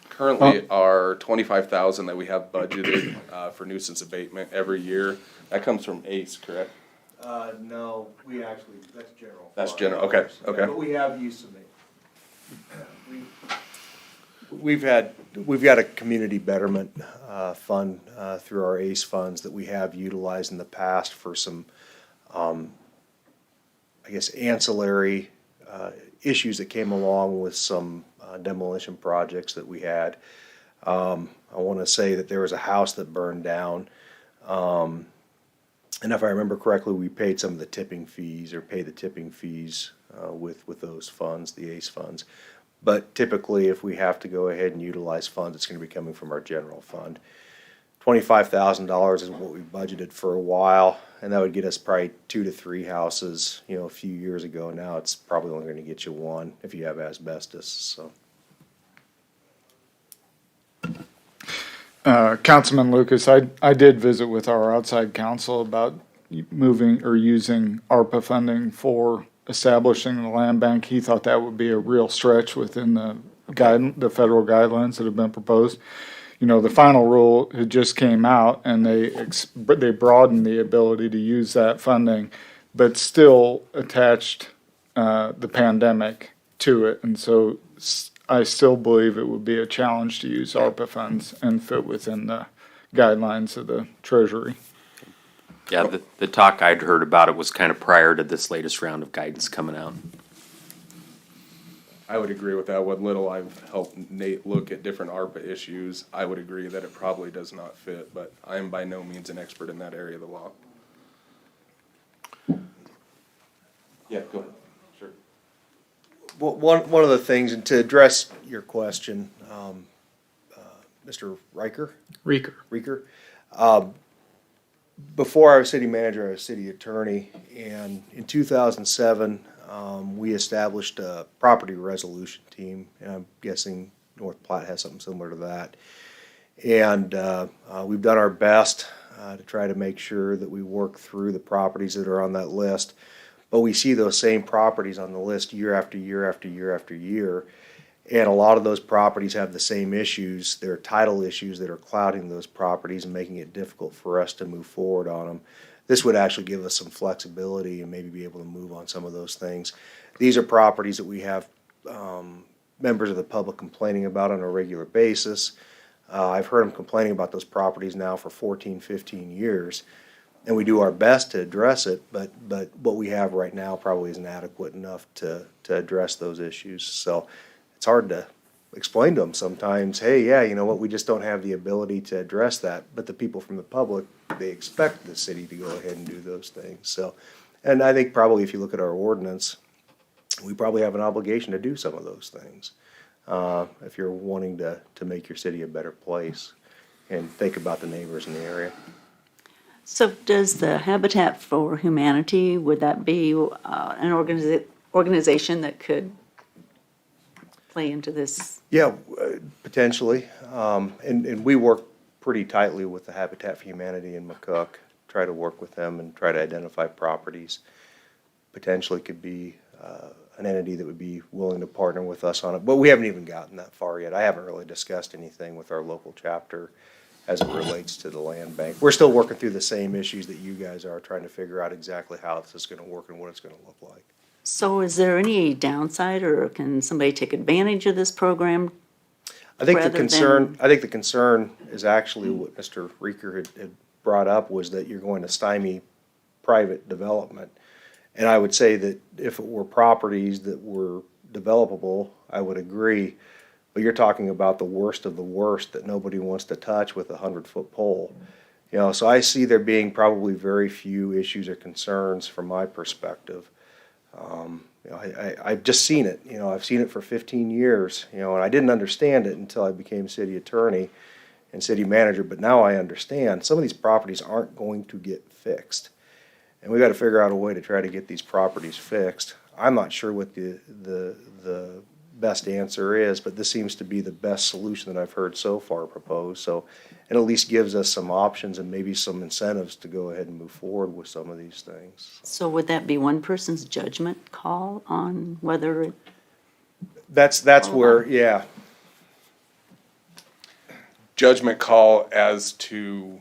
Currently, our $25,000 that we have budgeted for nuisance abatement every year, that comes from ACE, correct? No, that's general. That's general, okay. But we have used some. We've got a community betterment fund through our ACE funds that we have utilized in the past for some, ancillary issues that came along with some demolition projects that we had. I want to say that there was a house that burned down. And if I remember correctly, we paid some of the tipping fees, or pay the tipping fees with those funds, the ACE funds. But typically, if we have to go ahead and utilize funds, it's gonna be coming from our general fund. $25,000 is what we budgeted for a while, and that would get us probably 2 to 3 houses, a few years ago. Now it's probably only gonna get you 1 if you have asbestos, so. Councilman Lucas, I did visit with our outside counsel about moving or using ARPA funding for establishing the land bank. He thought that would be a real stretch within the federal guidelines that have been proposed. The final rule had just came out and they broadened the ability to use that funding, but still attached the pandemic to it. And so I still believe it would be a challenge to use ARPA funds and fit within the guidelines of the Treasury. Yeah, the talk I'd heard about it was kind of prior to this latest round of guidance coming out. I would agree with that. What little I've helped Nate look at different ARPA issues, I would agree that it probably does not fit, but I am by no means an expert in that area of the law. Yeah, go ahead. Sure. Well, one of the things, and to address your question, Mr. Riker, before I was city manager, I was city attorney, and in 2007, we established a property resolution team, and I'm guessing North Platte has something similar to that. And we've done our best to try to make sure that we work through the properties that are on that list. But we see those same properties on the list year after year after year after year. And a lot of those properties have the same issues. There are title issues that are clouding those properties and making it difficult for us to move forward on them. This would actually give us some flexibility and maybe be able to move on some of those things. These are properties that we have members of the public complaining about on a regular basis. I've heard them complaining about those properties now for 14, 15 years. And we do our best to address it, but what we have right now probably isn't adequate enough to address those issues. So it's hard to explain to them sometimes, hey, yeah, you know what, we just don't have the ability to address that. But the people from the public, they expect the city to go ahead and do those things. So, and I think probably if you look at our ordinance, we probably have an obligation to do some of those things. If you're wanting to make your city a better place and think about the neighbors in the area. So does the Habitat for Humanity, would that be an organization that could play into this? Yeah, potentially. And we work pretty tightly with the Habitat for Humanity in McCook, try to work with them and try to identify properties. Potentially could be an entity that would be willing to partner with us on it. But we haven't even gotten that far yet. I haven't really discussed anything with our local chapter as it relates to the land bank. We're still working through the same issues that you guys are, trying to figure out exactly how this is going to work and what it's going to look like. So is there any downside, or can somebody take advantage of this program? I think the concern is actually what Mr. Riker had brought up, was that you're going to stymie private development. And I would say that if it were properties that were developable, I would agree. But you're talking about the worst of the worst that nobody wants to touch with a 100-foot pole. So I see there being probably very few issues or concerns from my perspective. I've just seen it. I've seen it for 15 years. And I didn't understand it until I became city attorney and city manager. But now I understand some of these properties aren't going to get fixed, and we got to figure out a way to try to get these properties fixed. I'm not sure what the best answer is, but this seems to be the best solution that I've heard so far proposed. So it at least gives us some options and maybe some incentives to go ahead and move forward with some of these things. So would that be one person's judgment call on whether it? That's where, yeah. Judgment call as to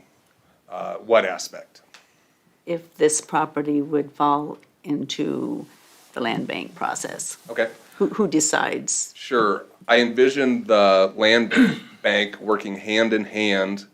what aspect? If this property would fall into the land bank process? Okay. Who decides? Sure. I envision the land bank working hand in hand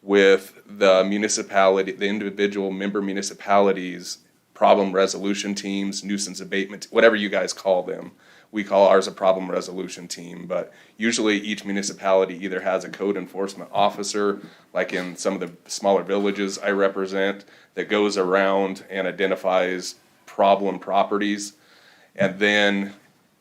with the municipality, the individual member municipalities, problem resolution teams, nuisance abatement, whatever you guys call them. We call ours a problem resolution team, but usually each municipality either has a code enforcement officer, like in some of the smaller villages I represent, that goes around and identifies problem properties. And then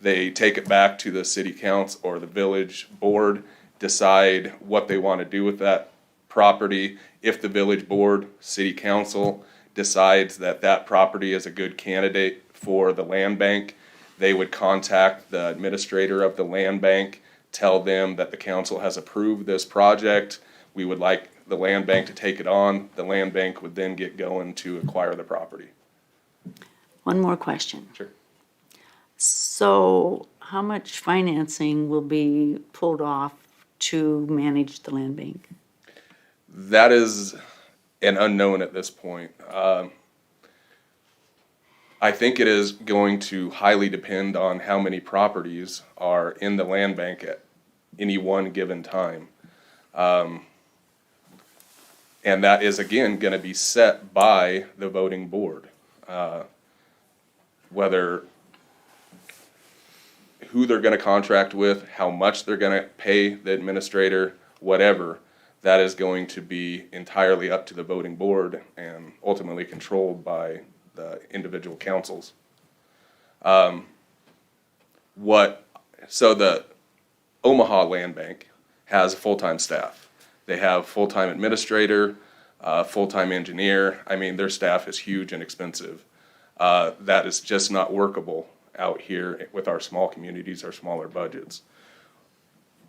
They take it back to the city council or the village board, decide what they want to do with that property. If the village board, city council decides that that property is a good candidate for the land bank, they would contact the administrator of the land bank, tell them that the council has approved this project. We would like the land bank to take it on. The land bank would then get going to acquire the property. One more question. Sure. So how much financing will be pulled off to manage the land bank? That is an unknown at this point. I think it is going to highly depend on how many properties are in the land bank at any one given time. And that is, again, going to be set by the voting board. Whether, who they're going to contract with, how much they're going to pay the administrator, whatever, that is going to be entirely up to the voting board and ultimately controlled by the individual councils. So the Omaha Land Bank has a full-time staff. They have full-time administrator, full-time engineer. I mean, their staff is huge and expensive. That is just not workable out here with our small communities, our smaller budgets.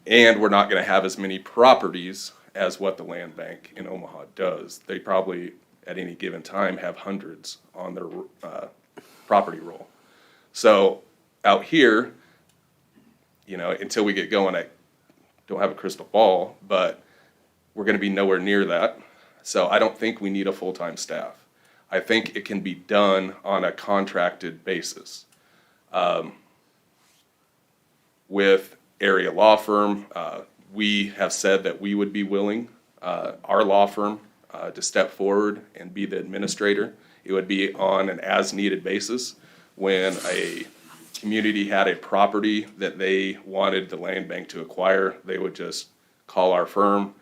And we're not going to have as many properties as what the land bank in Omaha does. They probably, at any given time, have hundreds on their property roll. So out here, you know, until we get going, I don't have a crystal ball, but we're going to be nowhere near that. So I don't think we need a full-time staff. I think it can be done on a contracted basis. With area law firm, we have said that we would be willing, our law firm, to step forward and be the administrator. It would be on an as-needed basis. When a community had a property that they wanted the land bank to acquire, they would just call our firm,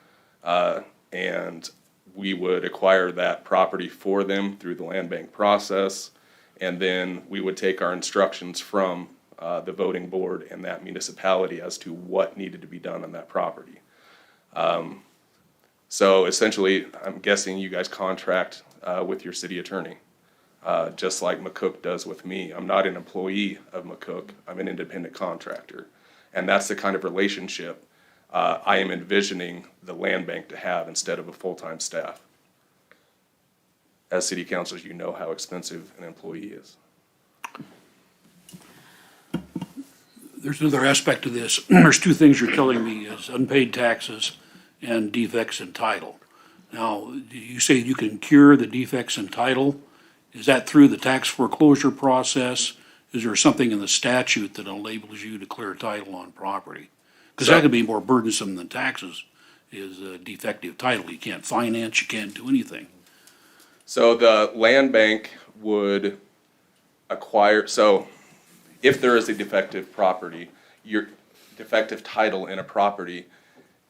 and we would acquire that property for them through the land bank process. And then we would take our instructions from the voting board and that municipality as to what needed to be done on that property. So essentially, I'm guessing you guys contract with your city attorney, just like McCook does with me. I'm not an employee of McCook. I'm an independent contractor. And that's the kind of relationship I am envisioning the land bank to have instead of a full-time staff. As city councilors, you know how expensive an employee is. There's another aspect to this. There's two things you're telling me is unpaid taxes and defects in title. Now, you say you can cure the defects in title. Is that through the tax foreclosure process? Is there something in the statute that enables you to clear title on property? Because that could be more burdensome than taxes, is a defective title. You can't finance, you can't do anything. So the land bank would acquire, so if there is a defective property, your defective title in a property,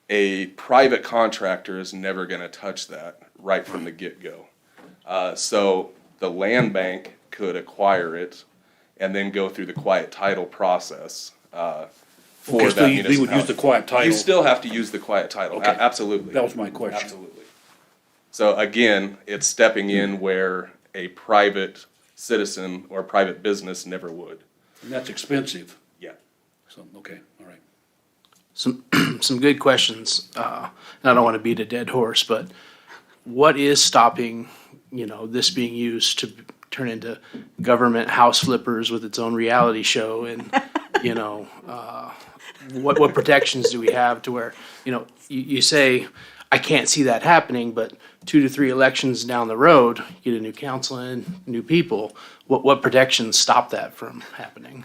a private contractor is never gonna touch that right from the get-go. So the land bank could acquire it and then go through the quiet title process, for Okay, that so they municipality. would use the quiet title. You still have to use the quiet title, Okay. absolutely. That was my question. Absolutely. So again, it's stepping in where a private citizen or private business never would. And that's expensive. Yeah. So, okay, all right. Some good questions. And I don't want to beat a dead horse, but what is stopping, this being used to turn into government house flippers with its own reality show? And, what protections do we have to where, you say, I can't see that happening, but 2 to 3 elections down the road, you get a new council in, new people. What protections stop that from happening?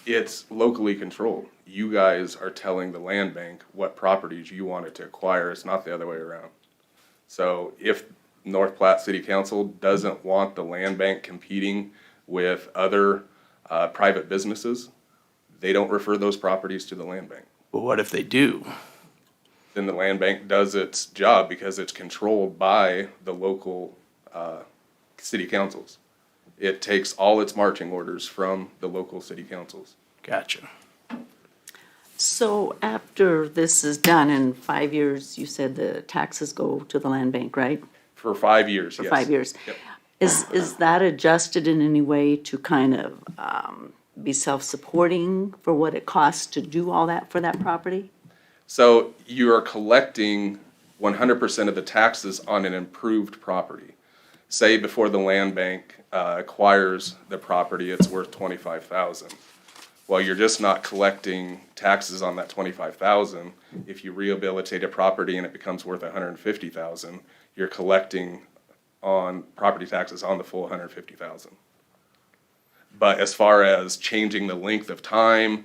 It's locally controlled. You guys are telling the land bank what properties you want it to acquire. It's not the other way around. So if North Platte City Council doesn't want the land bank competing with other private businesses, they don't refer those properties to the land bank. Well, what if they do? Then the land bank does its job because it's controlled by the local city councils. It takes all its marching orders from the local city councils. Gotcha. So after this is done in 5 years, you said the taxes go to the land bank, right? For 5 years, For yes. 5 years. Yep. Is that adjusted in any way to kind of be self-supporting for what it costs to do all that for that property? So you are collecting 100% of the taxes on an improved property. Say before the land bank acquires the property, it's worth $25,000. Well, you're just not collecting taxes on that $25,000. If you rehabilitate a property and it becomes worth $150,000, you're collecting on property taxes on the full $150,000. But as far as changing the length of time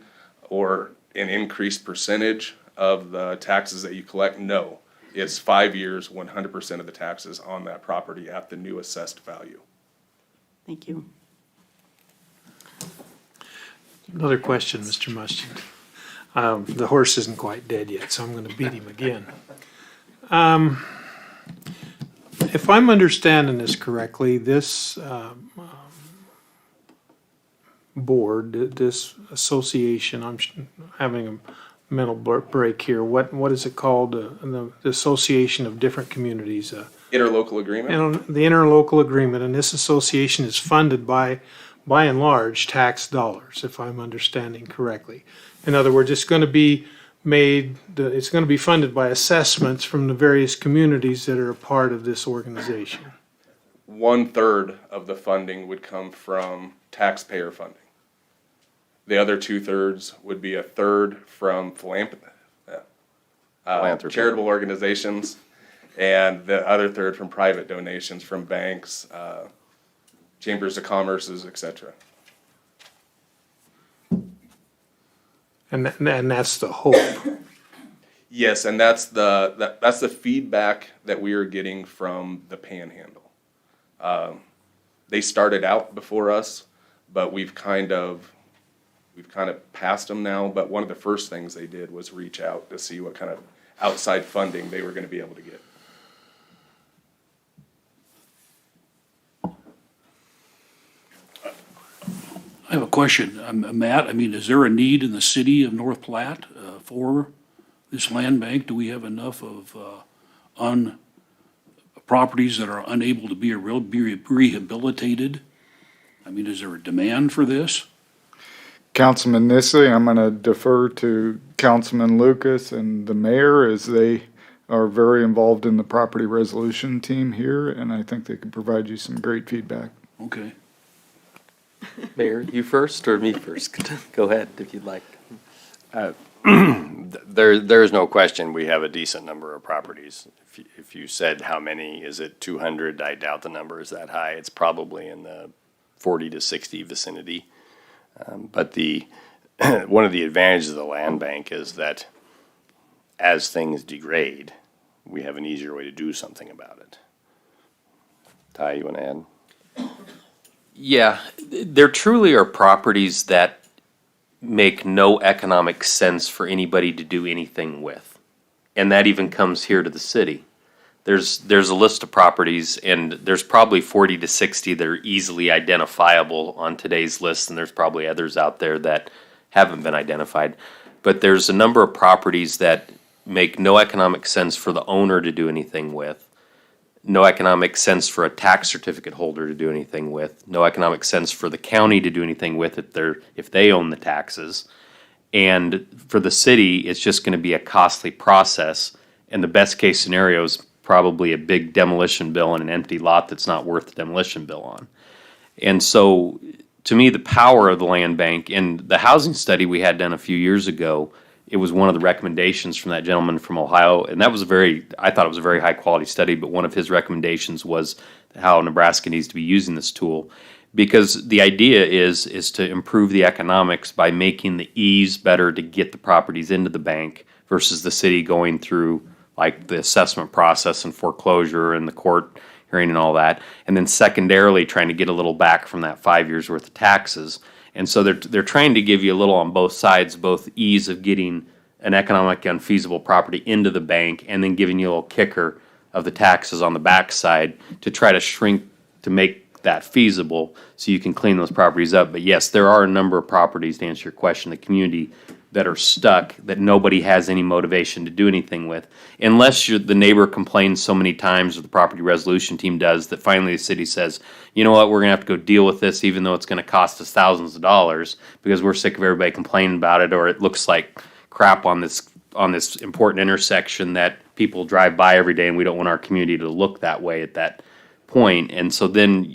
or an increased percentage of the taxes that you collect, no. It's 5 years, 100% of the taxes on that property at the new assessed value. Thank you. Another question, Mr. Mustian. The horse isn't quite dead yet, so I'm gonna beat him again. If I'm understanding this correctly, this board, this association, I'm having a mental break here. What is it called? The Association of Different Communities. Interlocal agreement? And the interlocal agreement, and this association is funded by and large, tax dollars, if I'm understanding correctly. In other words, it's going to be it's going to be funded by assessments from the various communities that are a part of this organization. 1/3 of the funding would come from taxpayer funding. The other 2/3 would be 1/3 from Philanthropy. charitable organizations, and the other 1/3 from private donations from banks, chambers of commerces, etc. And that's the hope. Yes, and that's the feedback that we are getting from the Panhandle. They started out before us, but we've kind of passed them now. But one of the first things they did was reach out to see what kind of outside funding they were going to be able to get. I have a question, Matt. I mean, is there a need in the city of North Platte for this land bank? Do we have enough of properties that are unable to be rehabilitated? I mean, is there a demand for this? Councilman Nisley, I'm going to defer to Councilman Lucas and the mayor as they are very involved in the property resolution team here, and I think they could provide you some great feedback. Okay. Mayor, you first or me first? Go ahead if you'd like. There's no question we have a decent number of properties. If you said how many, is it 200? I doubt the number is that high. It's probably in the 40 to 60 vicinity. But one of the advantages of the land bank is that as things degrade, we have an easier way to do something about it. Ty, you want to add? Yeah, there truly are properties that make no economic sense for anybody to do anything with. And that even comes here to the city. There's a list of properties, and there's probably 40 to 60 that are easily identifiable on today's list, and there's probably others out there that haven't been identified. But there's a number of properties that make no economic sense for the owner to do anything with, no economic sense for a tax certificate holder to do anything with, no economic sense for the county to do anything with if they own the taxes. And for the city, it's just going to be a costly process, and the best case scenario is probably a big demolition bill and an empty lot that's not worth the demolition bill on. And so, to me, the power of the land bank, and the housing study we had done a few years ago, it was one of the recommendations from that gentleman from Ohio, and that was I thought it was a very high quality study, but one of his recommendations was how Nebraska needs to be using this tool. Because the idea is to improve the economics by making the ease better to get the properties into the bank versus the city going through like the assessment process and foreclosure and the court hearing and all that. And then secondarily trying to get a little back from that 5 years worth of taxes. And so they're trying to give you a little on both sides, both ease of getting an economic unfeasible property into the bank and then giving you a little kicker of the taxes on the backside to try to shrink, to make that feasible, so you can clean those properties up. But yes, there are a number of properties, to answer your question, the community that are stuck, that nobody has any motivation to do anything with. Unless the neighbor complains so many times, or the property resolution team does, that finally the city says, you know what, we're gonna have to go deal with this, even though it's gonna cost us thousands of dollars, because we're sick of everybody complaining about it, or it looks like crap on this important intersection that people drive by every day, and we don't want our community to look that way at that point. And so then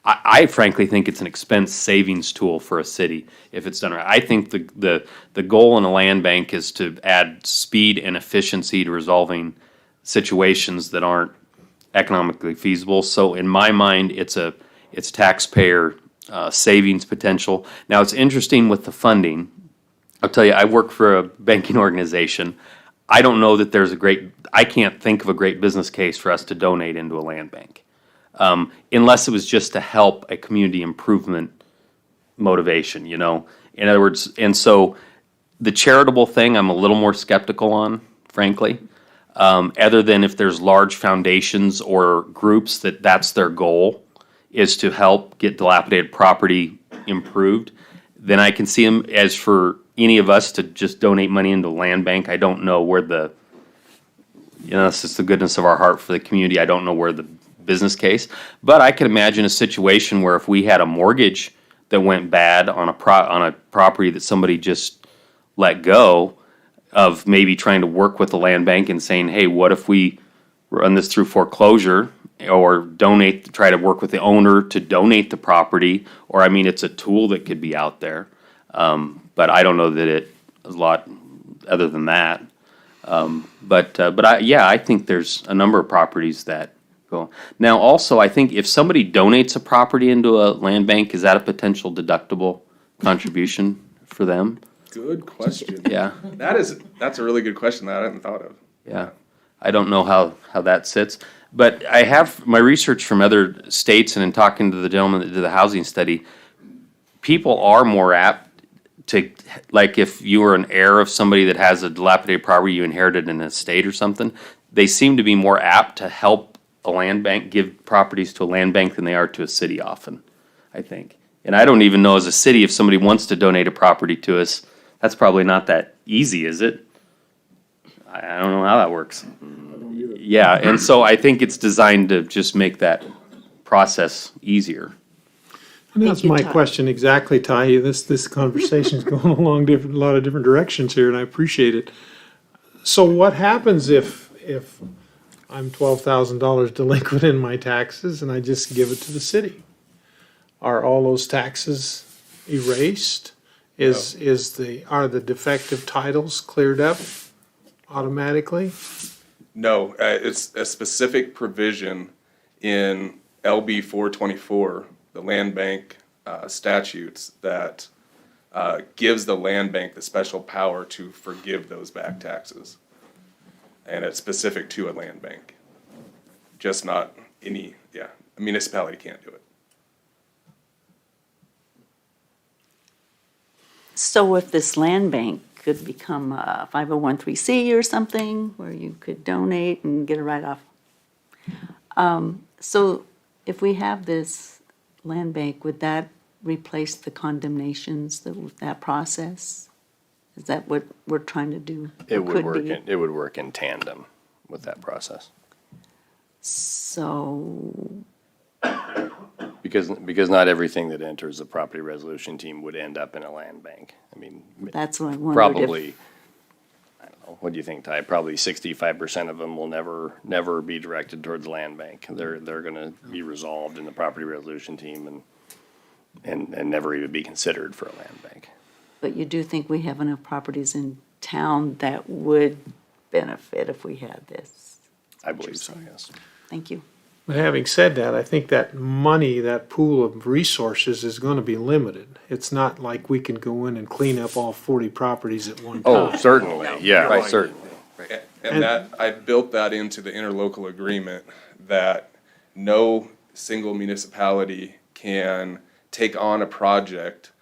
I frankly think it's an expense savings tool for a city if it's done right. I think the goal in a land bank is to add speed and efficiency to resolving situations that aren't economically feasible. So in my mind, it's taxpayer savings potential. Now, it's interesting with the funding. I'll tell you, I work for a banking organization. I don't know that I can't think of a great business case for us to donate into a land bank. Unless it was just to help a community improvement motivation, In other words, and so the charitable thing, I'm a little more skeptical on, frankly. Other than if there's large foundations or groups that's their goal, is to help get dilapidated property improved, then I can see them. As for any of us to just donate money into a land bank, I don't know where it's just the goodness of our heart for the community. I don't know where the business case, but I can imagine a situation where if we had a mortgage that went bad on a property that somebody just let go of, maybe trying to work with the land bank and saying, hey, what if we run this through foreclosure, or try to work with the owner to donate the property, or it's a tool that could be out there. But I don't know that it is a lot other than that. I think there's a number of properties that go. Now, also, I think if somebody donates a property into a land bank, is that a potential deductible contribution for them? Good question. Yeah. That's a really good question that I hadn't thought of. Yeah. I don't know how that sits. But I have my research from other states, and in talking to the gentleman that did the housing study, people are more apt to, like if you were an heir of somebody that has a dilapidated property, you inherited an estate or something, they seem to be more apt to help a land bank, give properties to a land bank, than they are to a city often, I think. And I don't even know, as a city, if somebody wants to donate a property to us, that's probably not that easy, is it? I don't know how that works. Yeah, and so I think it's designed to just make that process easier. And that's my question exactly, Ty. This conversation's going along a lot of different directions here, and I appreciate it. So what happens if I'm $12,000 delinquent in my taxes and I just give it to the city? Are all those taxes erased? Are the defective titles cleared up automatically? No, it's a specific provision in LB 424, the land bank statutes, that gives the land bank the special power to forgive those back taxes. And it's specific to a land bank, just not a municipality can't do it. So if this land bank could become a 501(c) or something, where you could donate and get a write-off. So if we have this land bank, would that replace the condemnations, that process? Is that what we're trying to do? It would work in tandem with that process. So, Because not everything that enters the property resolution team would end up in a land bank. that's what I wondered. Probably, I don't know, what do you think, Ty? Probably 65% of them will never be directed towards the land bank. They're gonna be resolved in the property resolution team and never even be considered for a land bank. But you do think we have enough properties in town that would benefit if we had this? I believe so, yes. Thank you. But having said that, I think that money, that pool of resources is gonna be limited. It's not like we can go in and clean up all 40 properties at one time. Oh, certainly, yeah, Right. certainly. And that, I built that into the interlocal agreement, that no single municipality can take on a project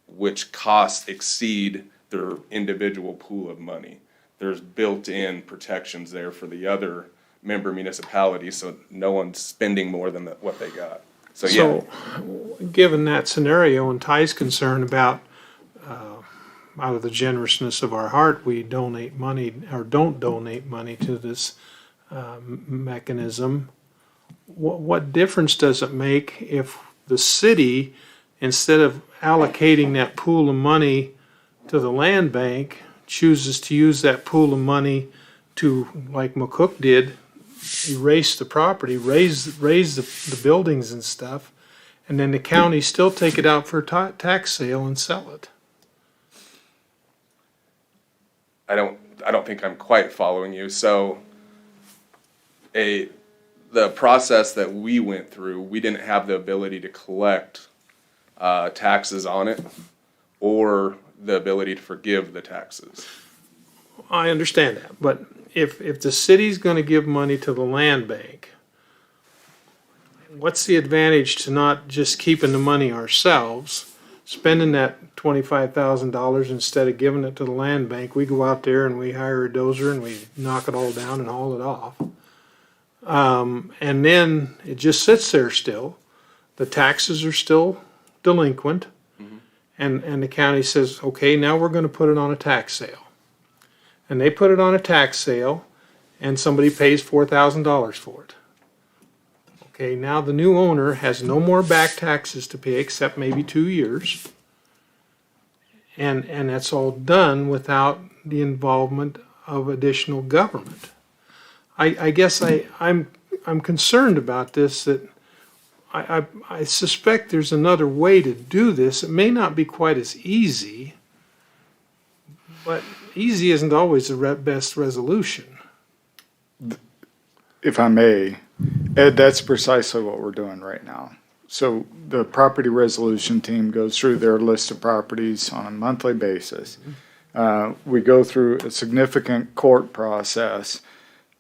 which costs exceed their individual pool of money. There's built-in protections there for the other member municipalities, so no one's spending more than what they got. So, yeah, So, given that scenario and Ty's concern about, out of the generousness of our heart, we donate money or don't donate money to this mechanism, what difference does it make if the city, instead of allocating that pool of money to the land bank, chooses to use that pool of money to, like McCook did, erase the property, raise the buildings and stuff, and then the county still take it out for a tax sale and sell it? I don't think I'm quite following you. So the process that we went through, we didn't have the ability to collect taxes on it or the ability to forgive the taxes. I understand that, but if the city's gonna give money to the land bank, what's the advantage to not just keeping the money ourselves, spending that $25,000 instead of giving it to the land bank? We go out there and we hire a dozer and we knock it all down and haul it off. And then it just sits there still. The taxes are still delinquent. And the county says, okay, now we're gonna put it on a tax sale. And they put it on a tax sale and somebody pays $4,000 for it. Okay, now the new owner has no more back taxes to pay except maybe 2 years. And that's all done without the involvement of additional government. I guess I'm concerned about this, that I suspect there's another way to do this. It may not be quite as easy, but easy isn't always the best resolution. If I may, Ed, that's precisely what we're doing right now. So the property resolution team goes through their list of properties on a monthly basis. We go through a significant court process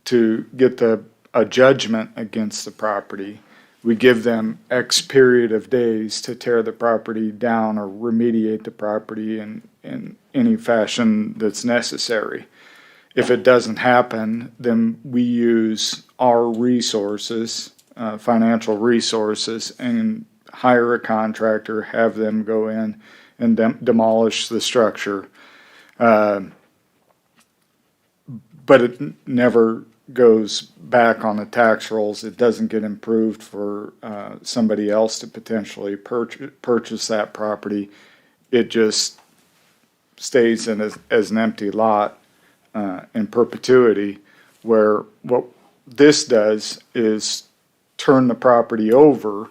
to get a judgment against the property. We give them X period of days to tear the property down or remediate the property in any fashion that's necessary. If it doesn't happen, then we use our resources, financial resources, and hire a contractor, have them go in and demolish the structure. But it never goes back on the tax rolls. It doesn't get improved for somebody else to potentially purchase that property. It just stays in as an empty lot in perpetuity, where what this does is turn the property over,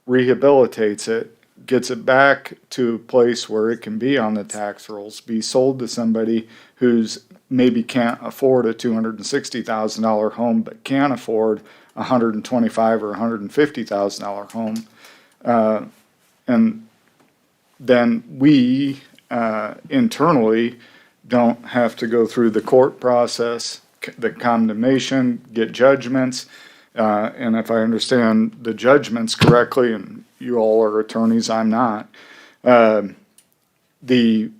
rehabilitates it, gets it back to a place where it can be on the tax rolls, be sold to somebody who's maybe can't afford a $260,000 home, but can afford a $125,000 or $150,000 home. And then we internally don't have to go through the court process, the condemnation, get judgments. And if I understand the judgments correctly, and you all are attorneys, I'm not, the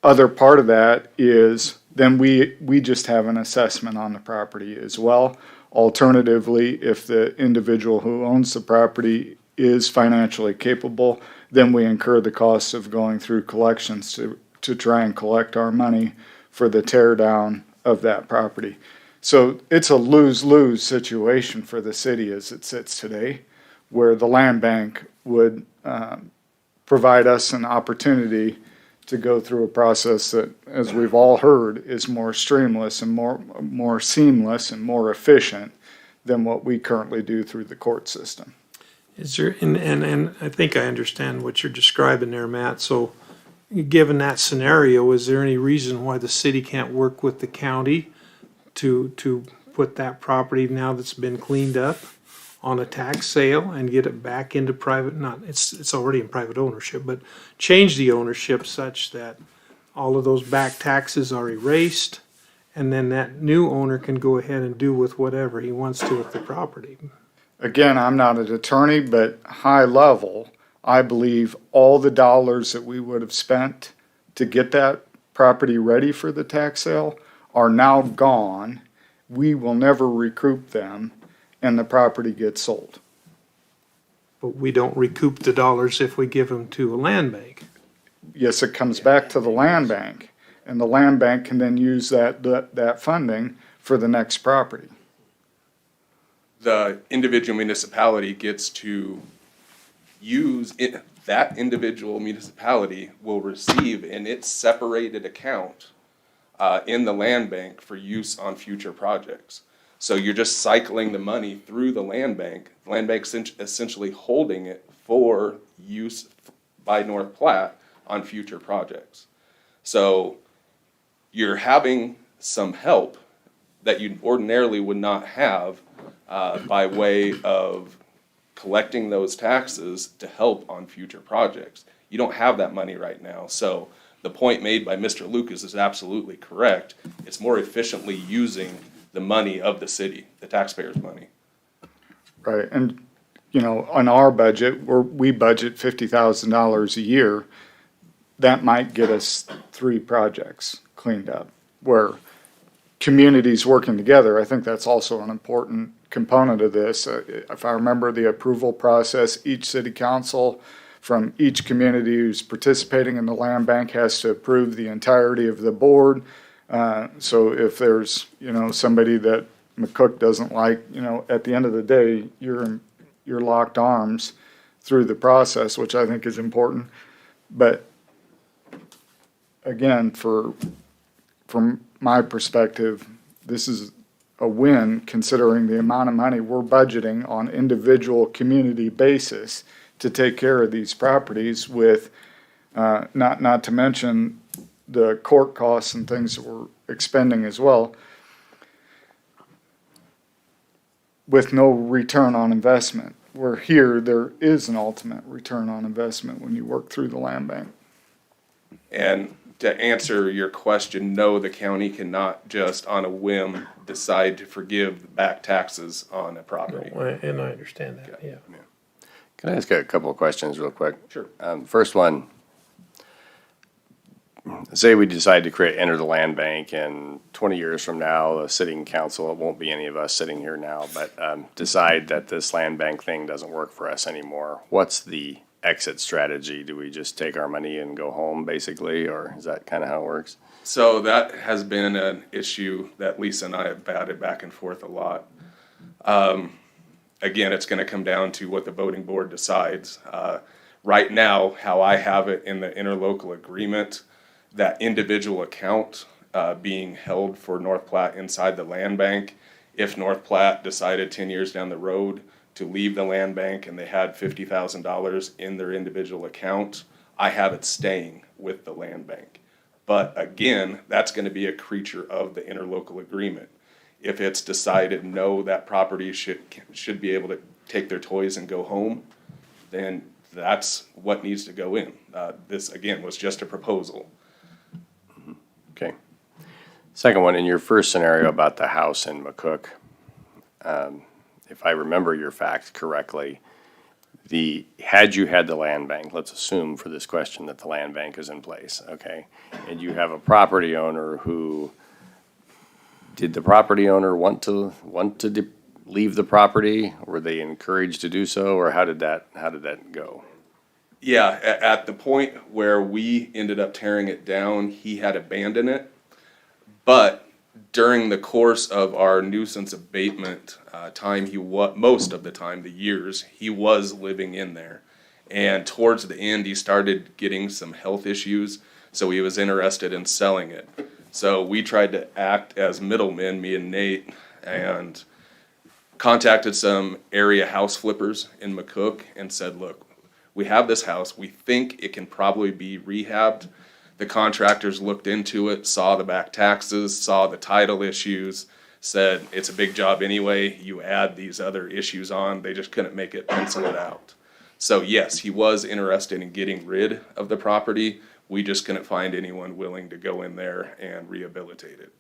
other part of that is then we just have an assessment on the property as well. Alternatively, if the individual who owns the property is financially capable, then we incur the costs of going through collections to try and collect our money for the tear down of that property. So it's a lose-lose situation for the city as it sits today, where the land bank would provide us an opportunity to go through a process that, as we've all heard, is more streamless and more seamless and more efficient than what we currently do through the court system. Is there, and I think I understand what you're describing there, Matt. So given that scenario, is there any reason why the city can't work with the county to put that property, now that's been cleaned up, on a tax sale and get it back into private, it's already in private ownership, but change the ownership such that all of those back taxes are erased, and then that new owner can go ahead and do with whatever he wants to with the property? Again, I'm not an attorney, but high level, I believe all the dollars that we would have spent to get that property ready for the tax sale are now gone. We will never recoup them, and the property gets sold. But we don't recoup the dollars if we give them to a land bank. Yes, it comes back to the land bank, and the land bank can then use that funding for the next property. The individual municipality gets to use it, that individual municipality will receive in its separated account in the land bank for use on future projects. So you're just cycling the money through the land bank. The land bank's essentially holding it for use by North Platte on future projects. So you're having some help that you ordinarily would not have by way of collecting those taxes to help on future projects. You don't have that money right now. So the point made by Mr. Lucas is absolutely correct. It's more efficiently using the money of the city, the taxpayers' money. Right, and, you know, on our budget, we budget $50,000 a year. That might get us 3 projects cleaned up, where communities working together, I think that's also an important component of this. If I remember the approval process, each city council from each community who's participating in the land bank has to approve the entirety of the board. So if there's, you know, somebody that McCook doesn't like, you know, at the end of the day, you're locked arms through the process, which I think is important. But again, from my perspective, this is a win considering the amount of money we're budgeting on individual community basis to take care of these properties with, not to mention the court costs and things that we're expending as well, with no return on investment. Where here, there is an ultimate return on investment when you work through the land bank. And to answer your question, no, the county cannot just on a whim decide to forgive the back taxes on a property. And I understand that, yeah. Can I ask a couple of questions real quick? Sure. First one, say we decide to enter the land bank, and 20 years from now, the sitting council, it won't be any of us sitting here now, but decide that this land bank thing doesn't work for us anymore. What's the exit strategy? Do we just take our money and go home, basically, or is that kind of how it works? So that has been an issue that Lisa and I have batted back and forth a lot. Again, it's going to come down to what the voting board decides. Right now, how I have it in the interlocal agreement, that individual account being held for North Platte inside the land bank, if North Platte decided 10 years down the road to leave the land bank and they had $50,000 in their individual account, I have it staying with the land bank. But again, that's going to be a creature of the interlocal agreement. If it's decided, no, that property should be able to take their toys and go home, then that's what needs to go in. This, again, was just a proposal. Okay. Second one, in your first scenario about the house in McCook, if I remember your facts correctly, had you had the land bank, let's assume for this question that the land bank is in place, okay? And you have a property owner who, did the property owner want to leave the property? Were they encouraged to do so, or how did that go? Yeah, at the point where we ended up tearing it down, he had abandoned it. But during the course of our nuisance abatement time, most of the time, the years, he was living in there. And towards the end, he started getting some health issues, so he was interested in selling it. So we tried to act as middlemen, me and Nate, and contacted some area house flippers in McCook and said, look, we have this house. We think it can probably be rehabbed. The contractors looked into it, saw the back taxes, saw the title issues, said it's a big job anyway. You add these other issues on. They just couldn't make it pencil it out. So yes, he was interested in getting rid of the property. We just couldn't find anyone willing to go in there and rehabilitate it.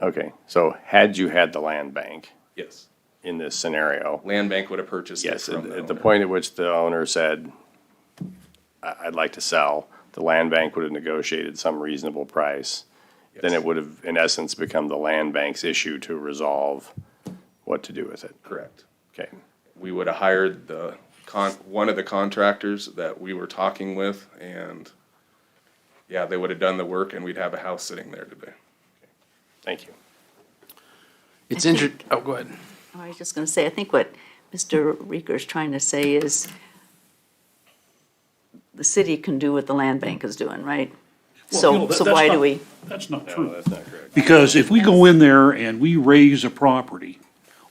Okay, so had you had the land bank Yes. in this scenario, Land bank would have purchased it yes, from the at the owner. point at which the owner said, I'd like to sell, the land bank would have negotiated some reasonable price. Then Yes. it would have, in essence, become the land bank's issue to resolve what to do with it. Correct. Okay, We would have hired the one of the contractors that we were talking with, and yeah, they would have done the work and we'd have a house sitting there today. Thank you. It's oh, go ahead. I was just gonna say, I think what Mr. Reeker's trying to say is the city can do what the land bank is doing, right? Well, you know, So that's why do not- we? That's not No, true. that's not correct. Because if we go in there and we raise a property,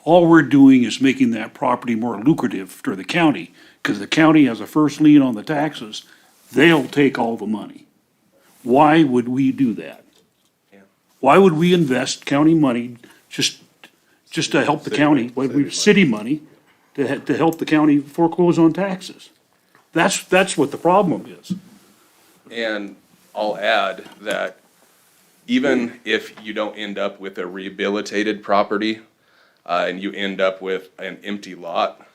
all we're doing is making that property more lucrative for the county, because the county has a first lien on the taxes. They'll take all the money. Why would we do that? Yeah. Why would we invest county money just to help the county, city money, to help the county foreclose on taxes? That's what the problem is. And I'll add that even if you don't end up with a rehabilitated property, and you end up with an empty lot,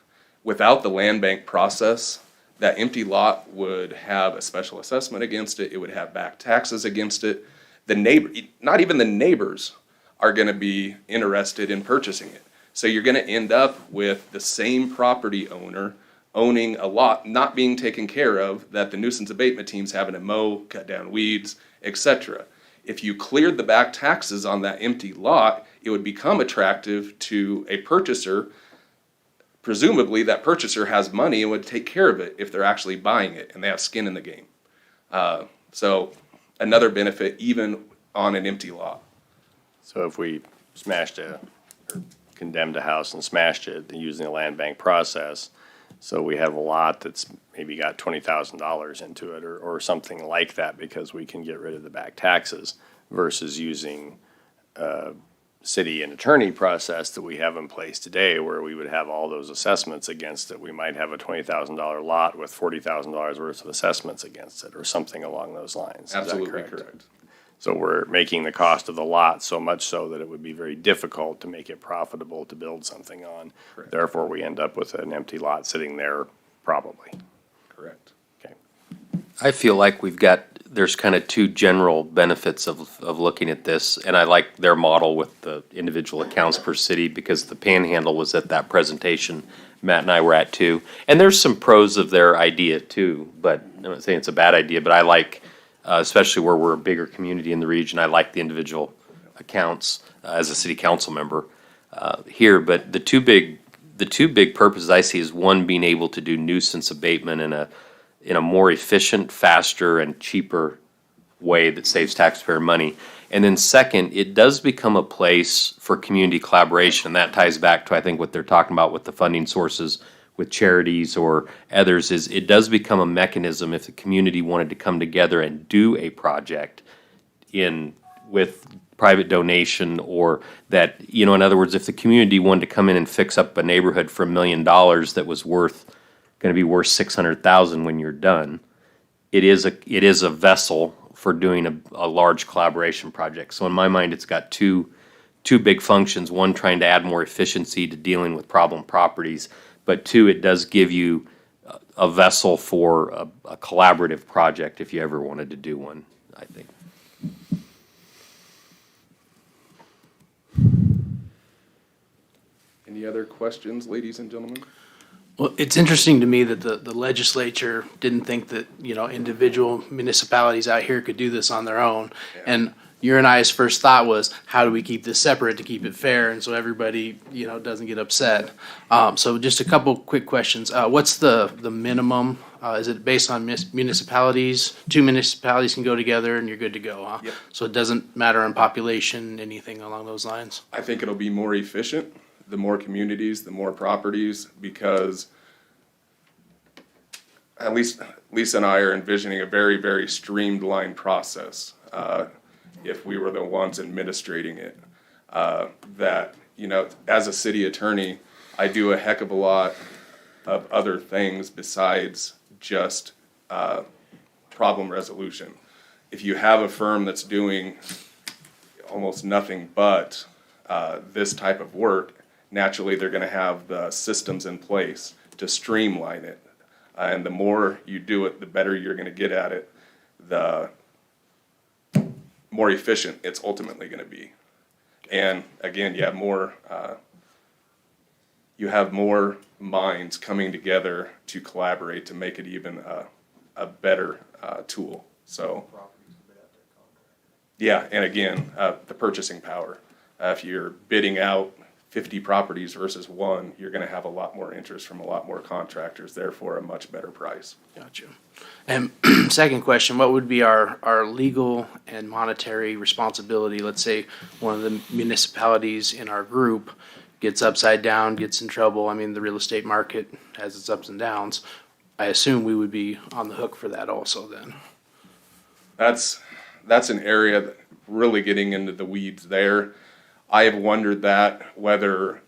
without the land bank process, that empty lot would have a special assessment against it, it would have back taxes against it. The neighbor, not even the neighbors are gonna be interested in purchasing it. So you're gonna end up with the same property owner owning a lot not being taken care of, that the nuisance abatement team's having to mow, cut down weeds, etc. If you cleared the back taxes on that empty lot, it would become attractive to a purchaser. Presumably, that purchaser has money and would take care of it if they're actually buying it and they have skin in the game. So another benefit even on an empty lot. So if we smashed or condemned a house and smashed it using the land bank process, so we have a lot that's maybe got $20,000 into it or something like that because we can get rid of the back taxes versus using city and attorney process that we have in place today where we would have all those assessments against it. We might have a $20,000 lot with $40,000 worth of assessments against it or something along those lines. Is that Absolutely correct. So we're making the cost of the lot so much so that it would be very difficult to make it profitable to build something on. Correct. Therefore, we end up with an empty lot sitting there probably. Correct. Okay. I feel like there's kind of two general benefits of looking at this, and I like their model with the individual accounts per city because the Panhandle was at that presentation Matt and I were at too. And there's some pros of their idea too, but I'm not saying it's a bad idea, but I like, especially where we're a bigger community in the region, I like the individual accounts as a city council member here. But the two big purposes I see is one, being able to do nuisance abatement in a more efficient, faster, and cheaper way that saves taxpayer money. And then second, it does become a place for community collaboration, and that ties back to, I think, what they're talking about with the funding sources with charities or others, is it does become a mechanism if the community wanted to come together and do a project with private donation, or that, in other words, if the community wanted to come in and fix up a neighborhood for $1 million that was going to be worth $600,000 when you're done, it is a vessel for doing a large collaboration project. So in my mind, it's got two big functions. One, trying to add more efficiency to dealing with problem properties, but two, it does give you a vessel for a collaborative project if you ever wanted to do one, I think. Any other questions, ladies and gentlemen? Well, it's interesting to me that the legislature didn't think that, individual municipalities out here could do this on their own. Yeah. And your and I's first thought was, how do we keep this separate to keep it fair and so everybody, doesn't get upset? So just a couple quick questions. What's the minimum? Is it based on municipalities? 2 municipalities can go together and you're good to go, huh? Yep. So it doesn't matter on population, anything along those lines? I think it'll be more efficient, the more communities, the more properties, because at least Lisa and I are envisioning a very, very streamlined process. If we were the ones administrating it, that, as a city attorney, I do a heck of a lot of other things besides just problem resolution. If you have a firm that's doing almost nothing but this type of work, naturally they're going to have the systems in place to streamline it. And the more you do it, the better you're going to get at it, the more efficient it's ultimately going to be. And again, you you have more minds coming together to collaborate to make it even a better tool. So, yeah, and again, the purchasing power. If you're bidding out 50 properties versus one, you're going to have a lot more interest from a lot more contractors, therefore a much better price. Gotcha. And second question, what would be our legal and monetary responsibility? Let's say one of the municipalities in our group gets upside down, gets in trouble. I mean, the real estate market has its ups and downs. I assume we would be on the hook for that also then. That's an area that really getting into the weeds there. I have wondered that whether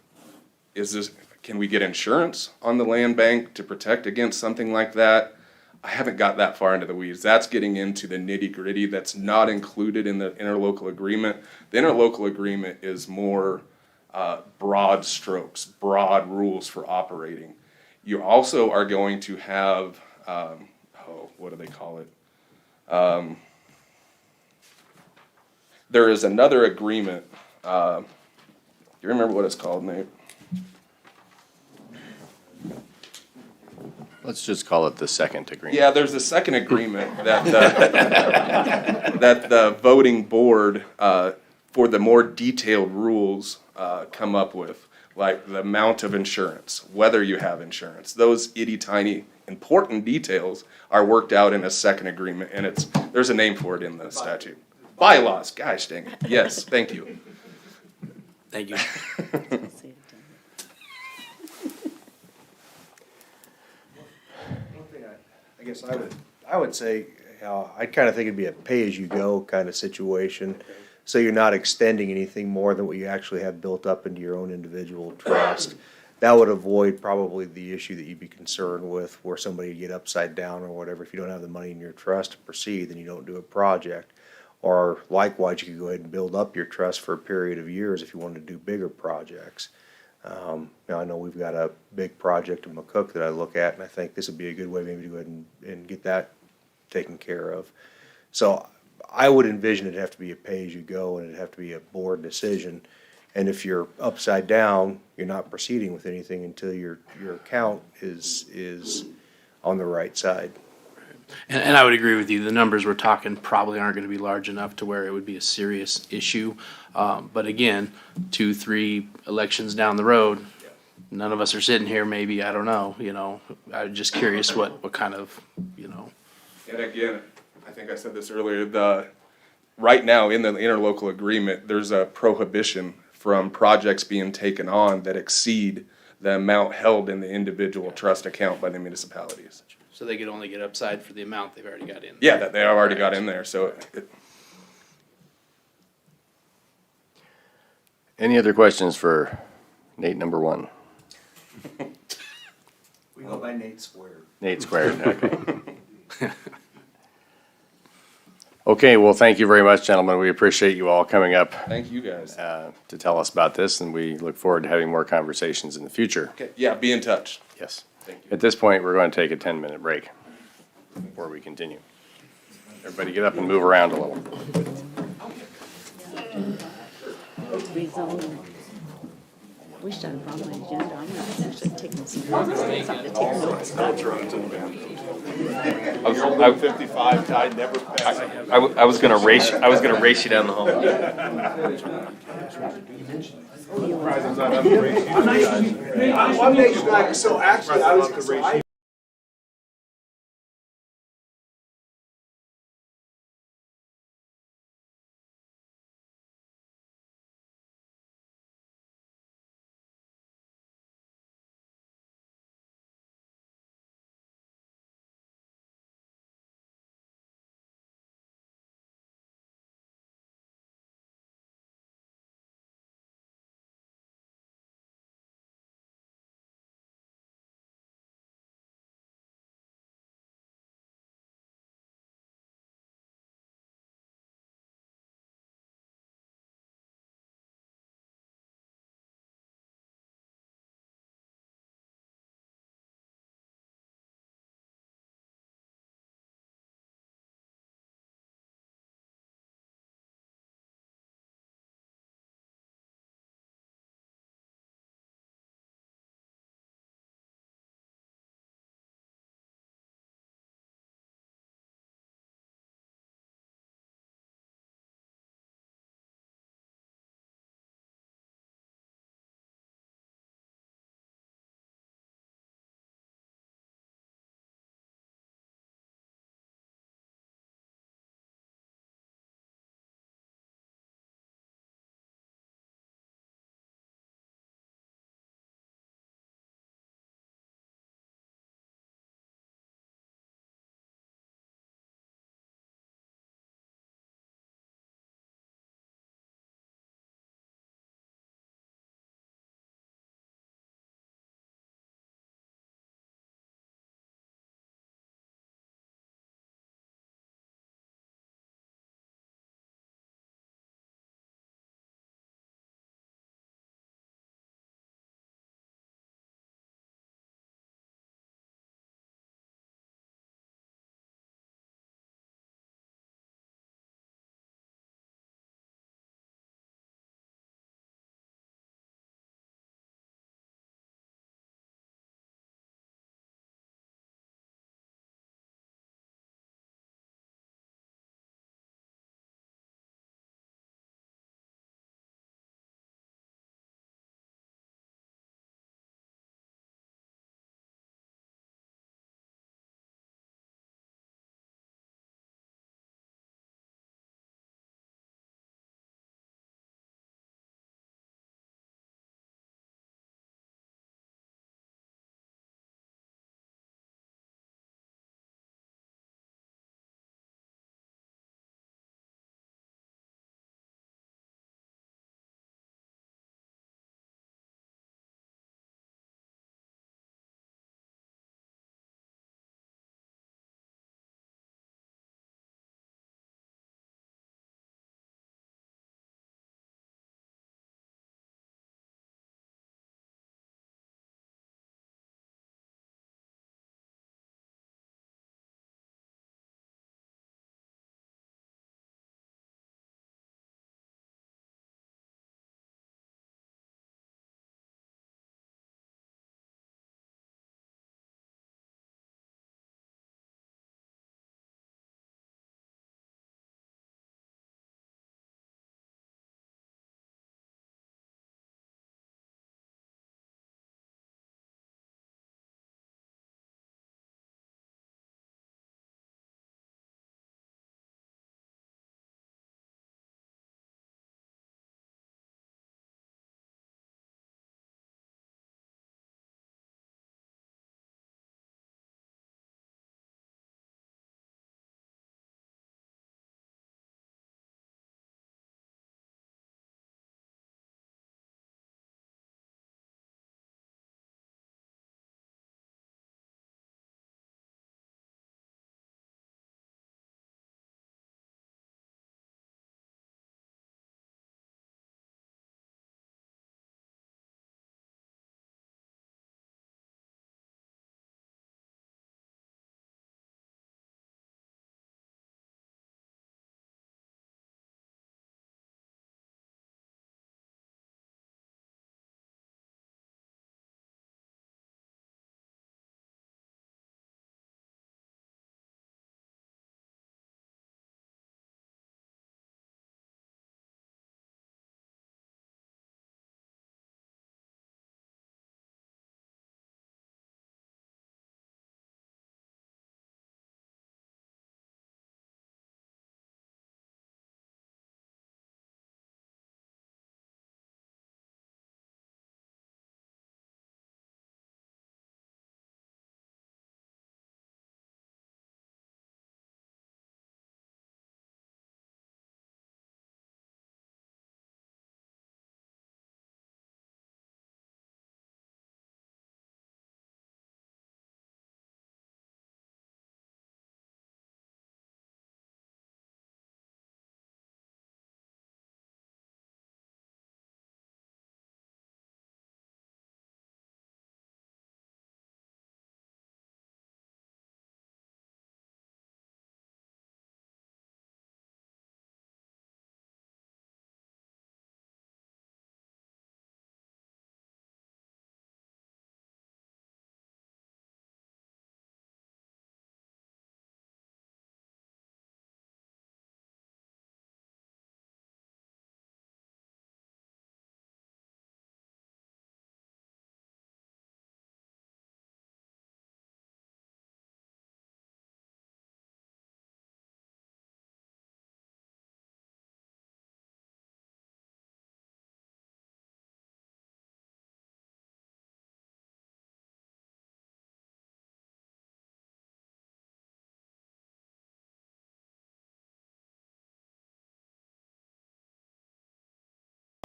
can we get insurance on the land bank to protect against something like that? I haven't got that far into the weeds. That's getting into the nitty gritty. That's not included in the interlocal agreement. The interlocal agreement is more broad strokes, broad rules for operating. You also are going to have, what do they call it? There is another agreement. You remember what it's called, Nate? Let's just call it the second agreement. Yeah, there's a second agreement that that the voting board, for the more detailed rules, come up with, like the amount of insurance, whether you have insurance. Those itty-tiny important details are worked out in a second agreement, and there's a name for it in the statute. Bylaws, gosh dang it. Yes, thank you. Thank you. One thing I guess I would say, I kind of think it'd be a pay-as-you-go kind of situation. So you're not extending anything more than what you actually have built up into your own individual trust. That would avoid probably the issue that you'd be concerned with where somebody would get upside down or whatever. If you don't have the money in your trust to proceed, then you don't do a project. Or likewise, you could go ahead and build up your trust for a period of years if you wanted to do bigger projects. Now, I know we've got a big project in McCook that I look at, and I think this would be a good way maybe to go ahead and get that taken care of. So I would envision it'd have to be a pay-as-you-go, and it'd have to be a board decision. And if you're upside down, you're not proceeding with anything until your account is on the right side. And I would agree with you. The numbers we're talking probably aren't going to be large enough to where it would be a serious issue. But again, 2-3 elections down the road, none of us are sitting here. Maybe, I don't know. I'm just curious what kind of. And again, I think I said this earlier. Right now in the interlocal agreement, there's a prohibition from projects being taken on that exceed the amount held in the individual trust account by the municipalities. So they could only get upside for the amount they've already got in. Yeah, that they have already got in there, so. Any other questions for Nate number one? We go by Nate Squared. Nate Squared, okay. Okay, well, thank you very much, gentlemen. We appreciate you all coming up Thank you, guys. to tell us about this, and we look forward to having more conversations in the future. Okay, yeah, be in touch. Yes. Thank you. At this point, we're going to take a 10-minute break before we continue. Everybody get up and move around a little. We should have on my agenda. I'm gonna actually take some notes, something to take notes about. I was 55, I never passed. I was gonna race you down the hall. I'm Nate Squared, so actually, I was.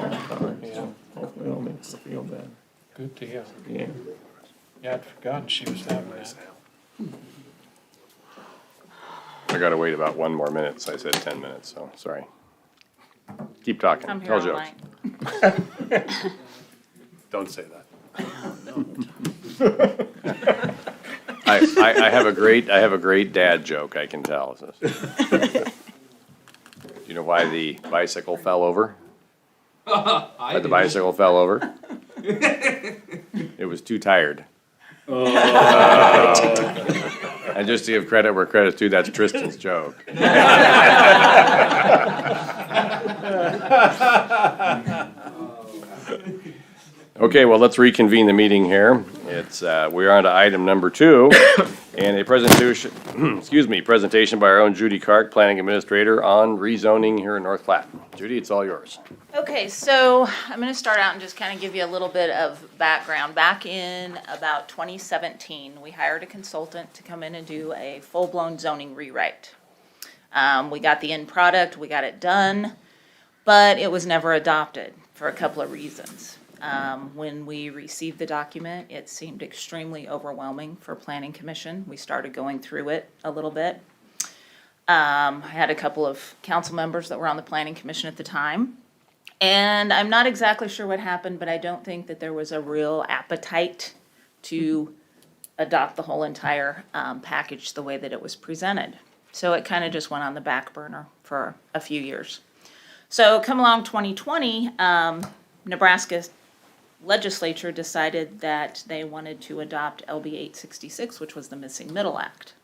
Yeah, Hopefully it'll make us feel better. good to hear. Yeah. Yeah, I'd forgotten she was having that. I gotta wait about 1 more minute, so I said 10 minutes, so, sorry. Keep talking, I'm here tell all jokes. night. Don't say that. I have a great dad joke, I can tell. Do you know why the bicycle fell over? Why the bicycle fell over? It was too tired. And just to give credit where credit's due, that's Tristan's joke. Okay, well, let's reconvene the meeting here. We're on to item number 2, and a presentation, presentation by our own Judy Clark, Planning Administrator, on rezoning here in North Platte. Judy, it's all yours. Okay, so I'm going to start out and just kind of give you a little bit of background. Back in about 2017, we hired a consultant to come in and do a full-blown zoning rewrite. We got the end product, we got it done, but it was never adopted for a couple of reasons. When we received the document, it seemed extremely overwhelming for Planning Commission. We started going through it a little bit. I had a couple of council members that were on the Planning Commission at the time. And I'm not exactly sure what happened, but I don't think that there was a real appetite to adopt the whole entire package the way that it was presented. So it kind of just went on the back burner for a few years. So come along 2020, Nebraska legislature decided that they wanted to adopt LB 866, which was the Missing Middle Act.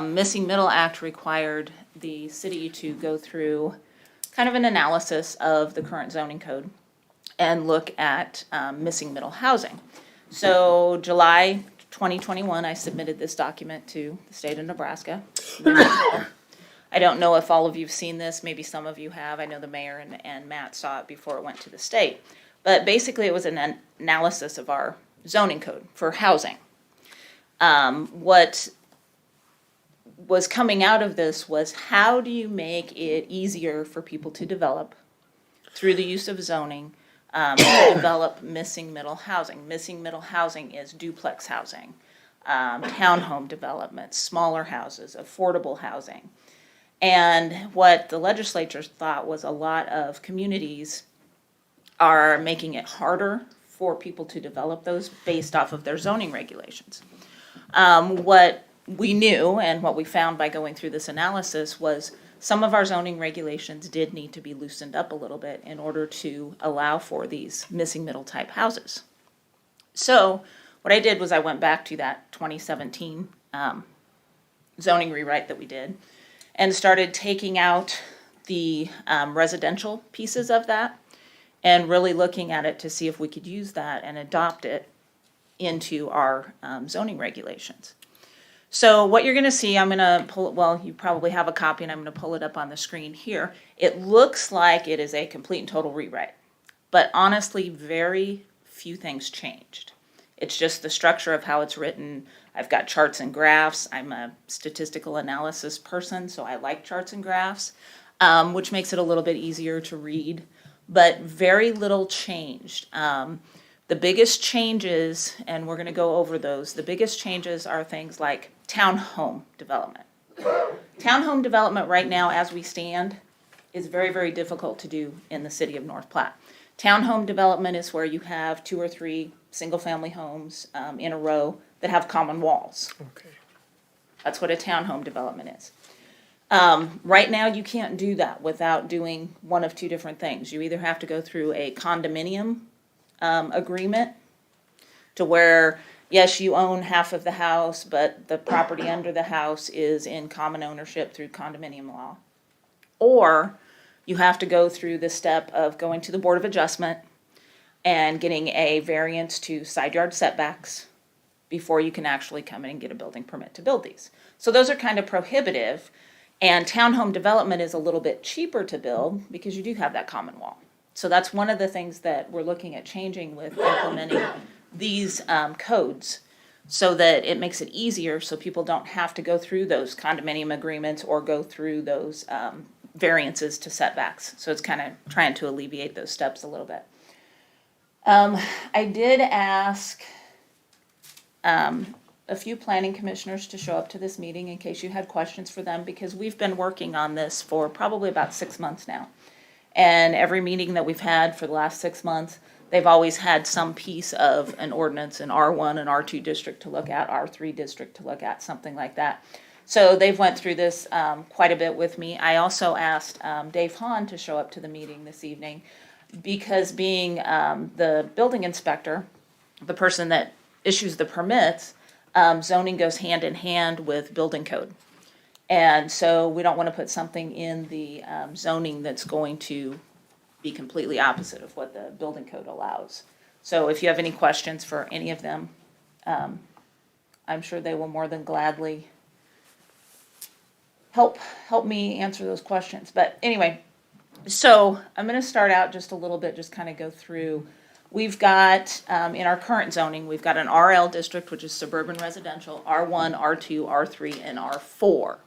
Missing Middle Act required the city to go through kind of an analysis of the current zoning code and look at missing middle housing. So July 2021, I submitted this document to the state of Nebraska. I don't know if all of you've seen this, maybe some of you have. I know the mayor and Matt saw it before it went to the state. But basically, it was an analysis of our zoning code for housing. What was coming out of this was, how do you make it easier for people to develop through the use of zoning, to develop missing middle housing? Missing middle housing is duplex housing, townhome developments, smaller houses, affordable housing. And what the legislature thought was a lot of communities are making it harder for people to develop those based off of their zoning regulations. What we knew and what we found by going through this analysis was some of our zoning regulations did need to be loosened up a little bit in order to allow for these missing middle type houses. So what I did was I went back to that 2017 zoning rewrite that we did and started taking out the residential pieces of that and really looking at it to see if we could use that and adopt it into our zoning regulations. So what you're going to see, I'm going to pull it, well, you probably have a copy and I'm going to pull it up on the screen here. It looks like it is a complete and total rewrite, but honestly, very few things changed. It's just the structure of how it's written. I've got charts and graphs. I'm a statistical analysis person, so I like charts and graphs, which makes it a little bit easier to read. But very little changed. The biggest changes, and we're going to go over those, the biggest changes are things like townhome development. Townhome development right now, as we stand, is very, very difficult to do in the city of North Platte. Townhome development is where you have 2 or 3 single-family homes in a row that have common walls. Okay. That's what a townhome development is. Right now, you can't do that without doing one of 2 different things. You either have to go through a condominium agreement to where, yes, you own half of the house, but the property under the house is in common ownership through condominium law. Or you have to go through the step of going to the Board of Adjustment and getting a variance to side yard setbacks before you can actually come in and get a building permit to build these. So those are kind of prohibitive. And townhome development is a little bit cheaper to build because you do have that common wall. So that's one of the things that we're looking at changing with implementing these codes, so that it makes it easier so people don't have to go through those condominium agreements or go through those variances to setbacks. So it's kind of trying to alleviate those steps a little bit. I did ask a few planning commissioners to show up to this meeting in case you had questions for them, because we've been working on this for probably about 6 months now. And every meeting that we've had for the last 6 months, they've always had some piece of an ordinance, an R1 and R2 district to look at, R3 district to look at, something like that. So they've went through this quite a bit with me. I also asked Dave Hahn to show up to the meeting this evening, because being the building inspector, the person that issues the permits, zoning goes hand in hand with building code. And so we don't want to put something in the zoning that's going to be completely opposite of what the building code allows. So if you have any questions for any of them, I'm sure they will more than gladly help me answer those questions. But anyway, so I'm going to start out just a little bit, just kind of go through. We've got, in our current zoning, we've got an RL district, which is suburban residential, R1, R2, R3, and R4.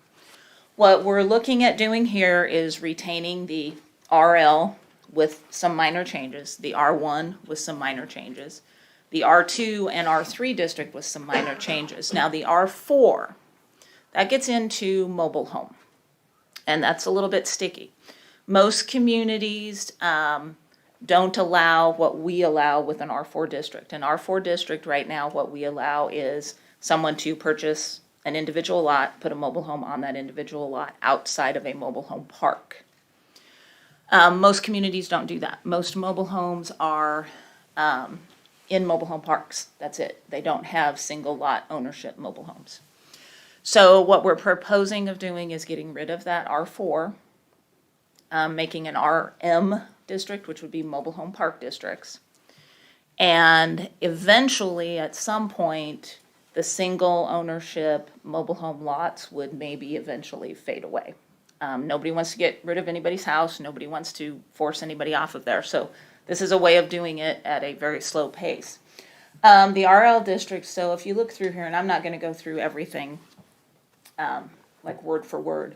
What we're looking at doing here is retaining the RL with some minor changes, the R1 with some minor changes, the R2 and R3 district with some minor changes. Now the R4, that gets into mobile home, and that's a little bit sticky. Most communities don't allow what we allow with an R4 district. An R4 district right now, what we allow is someone to purchase an individual lot, put a mobile home on that individual lot outside of a mobile home park. Most communities don't do that. Most mobile homes are in mobile home parks. That's it. They don't have single lot ownership mobile homes. So what we're proposing of doing is getting rid of that R4, making an RM district, which would be mobile home park districts. And eventually, at some point, the single ownership mobile home lots would maybe eventually fade away. Nobody wants to get rid of anybody's house. Nobody wants to force anybody off of there. So this is a way of doing it at a very slow pace. The RL district, so if you look through here, and I'm not going to go through everything like word for word,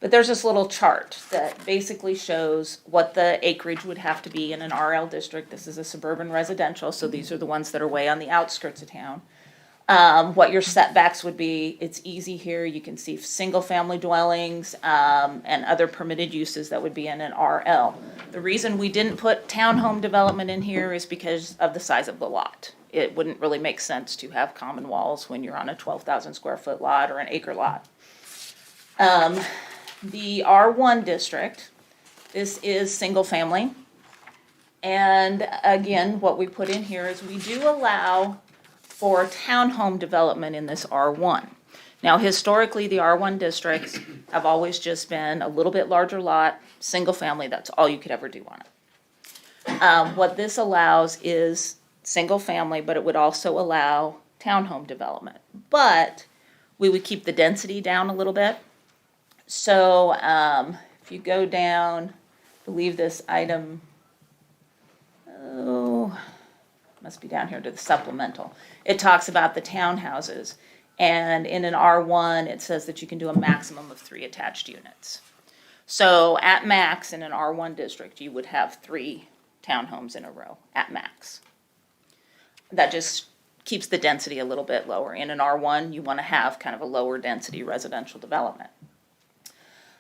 but there's this little chart that basically shows what the acreage would have to be in an RL district. This is a suburban residential, so these are the ones that are way on the outskirts of town. What your setbacks would be. It's easy here. You can see single-family dwellings and other permitted uses that would be in an RL. The reason we didn't put townhome development in here is because of the size of the lot. It wouldn't really make sense to have common walls when you're on a 12,000 square foot lot or an acre lot. The R1 district, this is single-family. And again, what we put in here is we do allow for townhome development in this R1. Now, historically, the R1 districts have always just been a little bit larger lot, single family, that's all you could ever do on it. What this allows is single family, but it would also allow townhome development. But we would keep the density down a little bit. So if you go down, I believe this item, must be down here to the supplemental. It talks about the townhouses. And in an R1, it says that you can do a maximum of 3 attached units. So at max, in an R1 district, you would have 3 townhomes in a row, at max. That just keeps the density a little bit lower. In an R1, you want to have kind of a lower density residential development.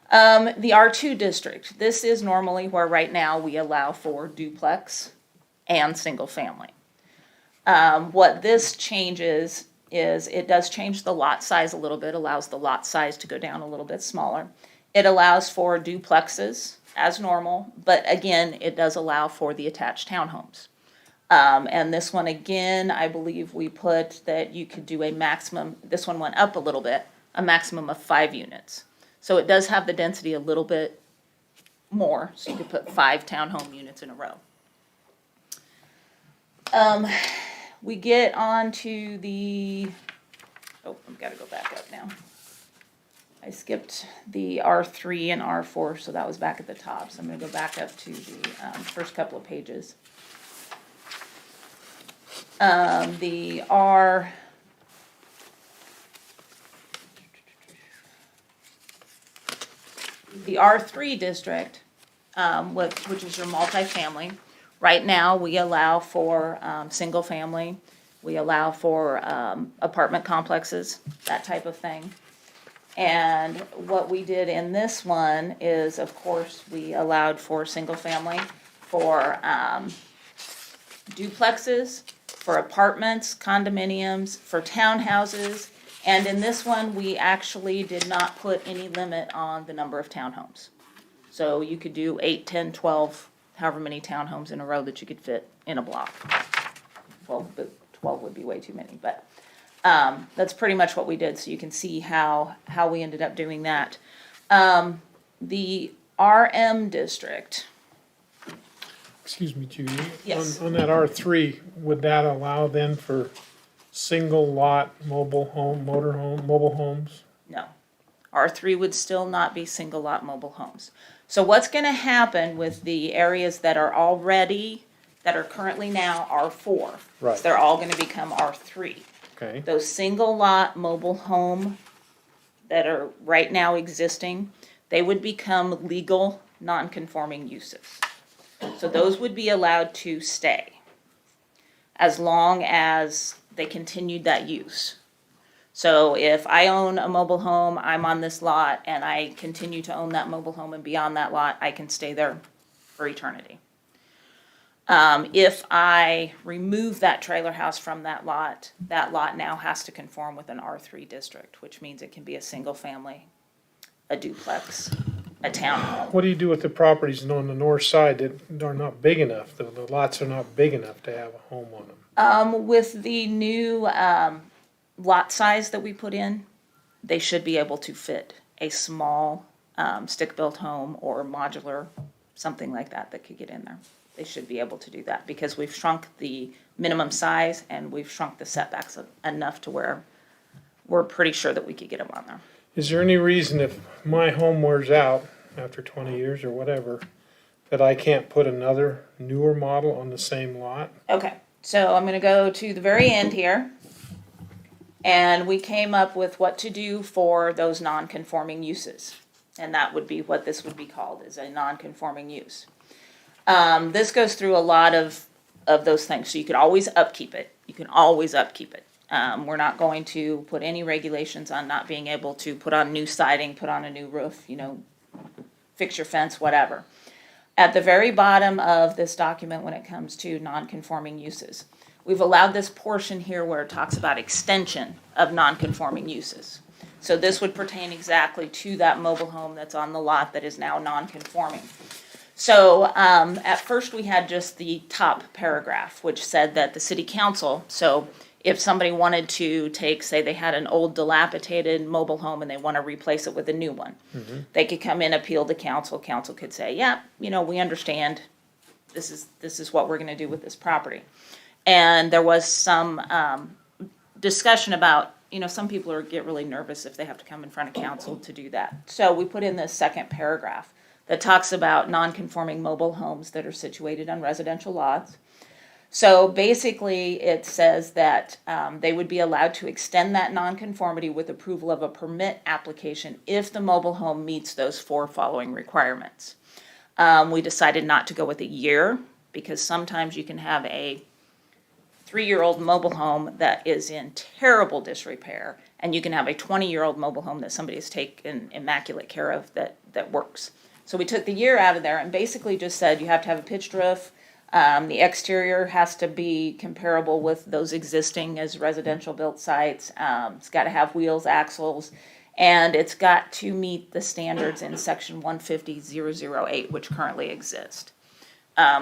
The R2 district, this is normally where right now we allow for duplex and single family. What this changes is it does change the lot size a little bit, allows the lot size to go down a little bit smaller. It allows for duplexes as normal, but again, it does allow for the attached townhomes. And this one, again, I believe we put that you could do a maximum, this one went up a little bit, a maximum of 5 units. So it does have the density a little bit more, so you could put 5 townhome units in a row. We get on to the, I've got to go back up now. I skipped the R3 and R4, so that was back at the top. So I'm going to go back up to the first couple of pages. The the R3 district, which is your multifamily, right now, we allow for, single family, we allow for, apartment complexes, that type of thing. And what we did in this one is, of course, we allowed for single family, for, duplexes, for apartments, condominiums, for townhouses, and in this one, we actually did not put any limit on the number of townhomes. So you could do 8, 10, 12, however many townhomes in a row that you could fit in a block. Well, but 12 would be way too many, but that's pretty much what we did, so you can see how we ended up doing that. The RM district, Excuse me, Judy. Yes. On that R3, would that allow then for single lot mobile homes? no. R3 would still not be single lot mobile homes. So what's gonna happen with the areas that are currently now R4? Right. They're all gonna become R3. Okay, Those single lot mobile home that are right now existing, they would become legal non-conforming uses. So those would be allowed to stay as long as they continued that use. So if I own a mobile home, I'm on this lot, and I continue to own that mobile home and be on that lot, I can stay there for eternity. If I remove that trailer house from that lot now has to conform with an R3 district, which means it can be a single family, a duplex, a townhome. what do you do with the properties on the north side that are not big enough, the lots are not big enough to have a home on them? With the new, lot size that we put in, they should be able to fit a small, stick-built home or modular, something like that could get in there. They should be able to do that, because we've shrunk the minimum size and we've shrunk the setbacks enough to where we're pretty sure that we could get them on there. Is there any reason if my home wears out after 20 years or whatever, that I can't put another newer model on the same lot? Okay, so I'm gonna go to the very end here. And we came up with what to do for those non-conforming uses. And that would be what this would be called, is a non-conforming use. This goes through a lot of those things, so you could always upkeep it. You can always upkeep it. We're not going to put any regulations on not being able to put on new siding, put on a new roof, fix your fence, whatever. At the very bottom of this document, when it comes to non-conforming uses, we've allowed this portion here where it talks about extension of non-conforming uses. So this would pertain exactly to that mobile home that's on the lot that is now non-conforming. So at first we had just the top paragraph, which said that the city council, so if somebody wanted to take, say they had an old dilapidated mobile home and they want to replace it with a new one, they could come in, appeal to council, council could say, yeah, we understand, this is what we're going to do with this property. And there was some discussion about, some people get really nervous if they have to come in front of council to do that. So we put in this second paragraph that talks about non-conforming mobile homes that are situated on residential lots. So basically, it says that they would be allowed to extend that nonconformity with approval of a permit application if the mobile home meets those 4 following requirements. We decided not to go with a year, because sometimes you can have a 3-year-old mobile home that is in terrible disrepair, and you can have a 20-year-old mobile home that somebody has taken immaculate care of that works. So we took the year out of there and basically just said you have to have a pitched roof. The exterior has to be comparable with those existing as residential built sites. It's got to have wheels, axles, and it's got to meet the standards in section 150.008, which currently exist.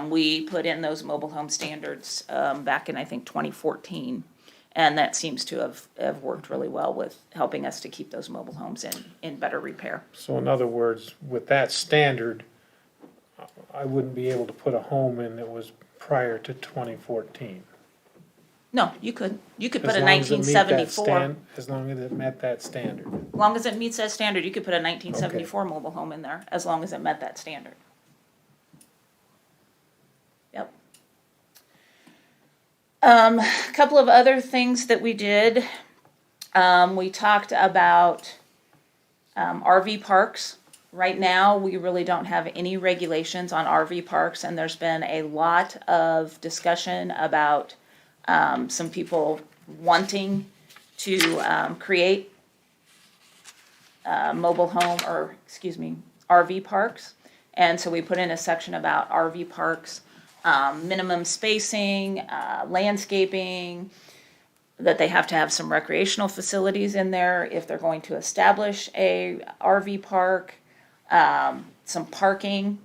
We put in those mobile home standards back in, I think, 2014, and that seems to have worked really well with helping us to keep those mobile homes in better repair. So in other words, with that standard, I wouldn't be able to put a home in that was prior to 2014. No, you could put a As long as it meet that 1974. As long as it met that standard. As long as it meets that standard, you could put a 1974 mobile home in there, as long as it met that standard. Yep. A couple of other things that we did. We talked about RV parks. Right now, we really don't have any regulations on RV parks, and there's been a lot of discussion about some people wanting to create mobile home, or excuse me, RV parks. And so we put in a section about RV parks, minimum spacing, landscaping, that they have to have some recreational facilities in there if they're going to establish a RV park, some parking,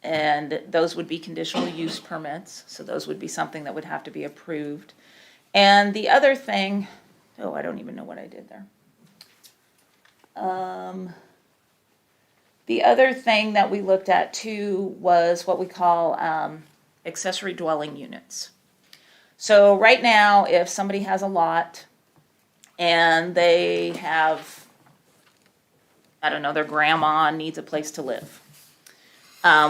and those would be conditional use permits, so those would be something that would have to be approved. And the other thing, oh, I don't even know what I did there. The other thing that we looked at too was what we call accessory dwelling units. So right now, if somebody has a lot and they have, I don't know, their grandma needs a place to live.